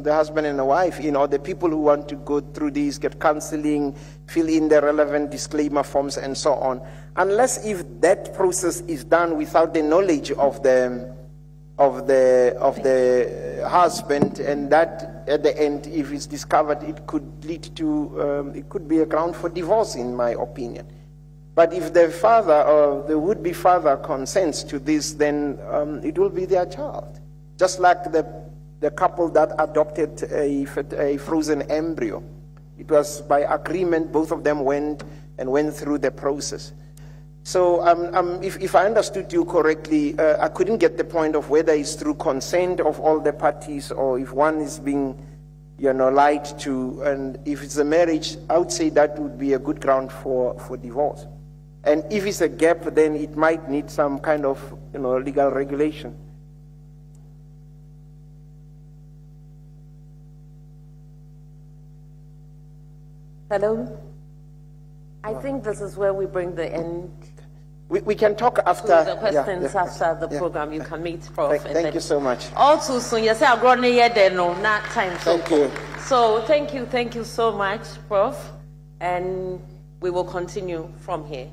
husband and the wife in, or the people who want to go through these, get counseling, fill in the relevant disclaimer forms, and so on. Unless if that process is done without the knowledge of the husband, and that at the end, if it's discovered, it could lead to it could be a ground for divorce, in my opinion. But if the father or the would-be father consents to this, then it will be their child, just like the couple that adopted a frozen embryo. It was by agreement, both of them went through the process. So if I understood you correctly, I couldn't get the point of whether it's through consent of all the parties or if one is being, lied to. And if it's a marriage, I would say that would be a good ground for divorce. And if it's a gap, then it might need some kind of, legal regulation. Hello? I think this is where we bring the end. We can talk after the questions after the program. You can meet Prof. Thank you so much. Also, soon you say I'm going to not time. Thank you. So thank you so much, Prof. And we will continue from here.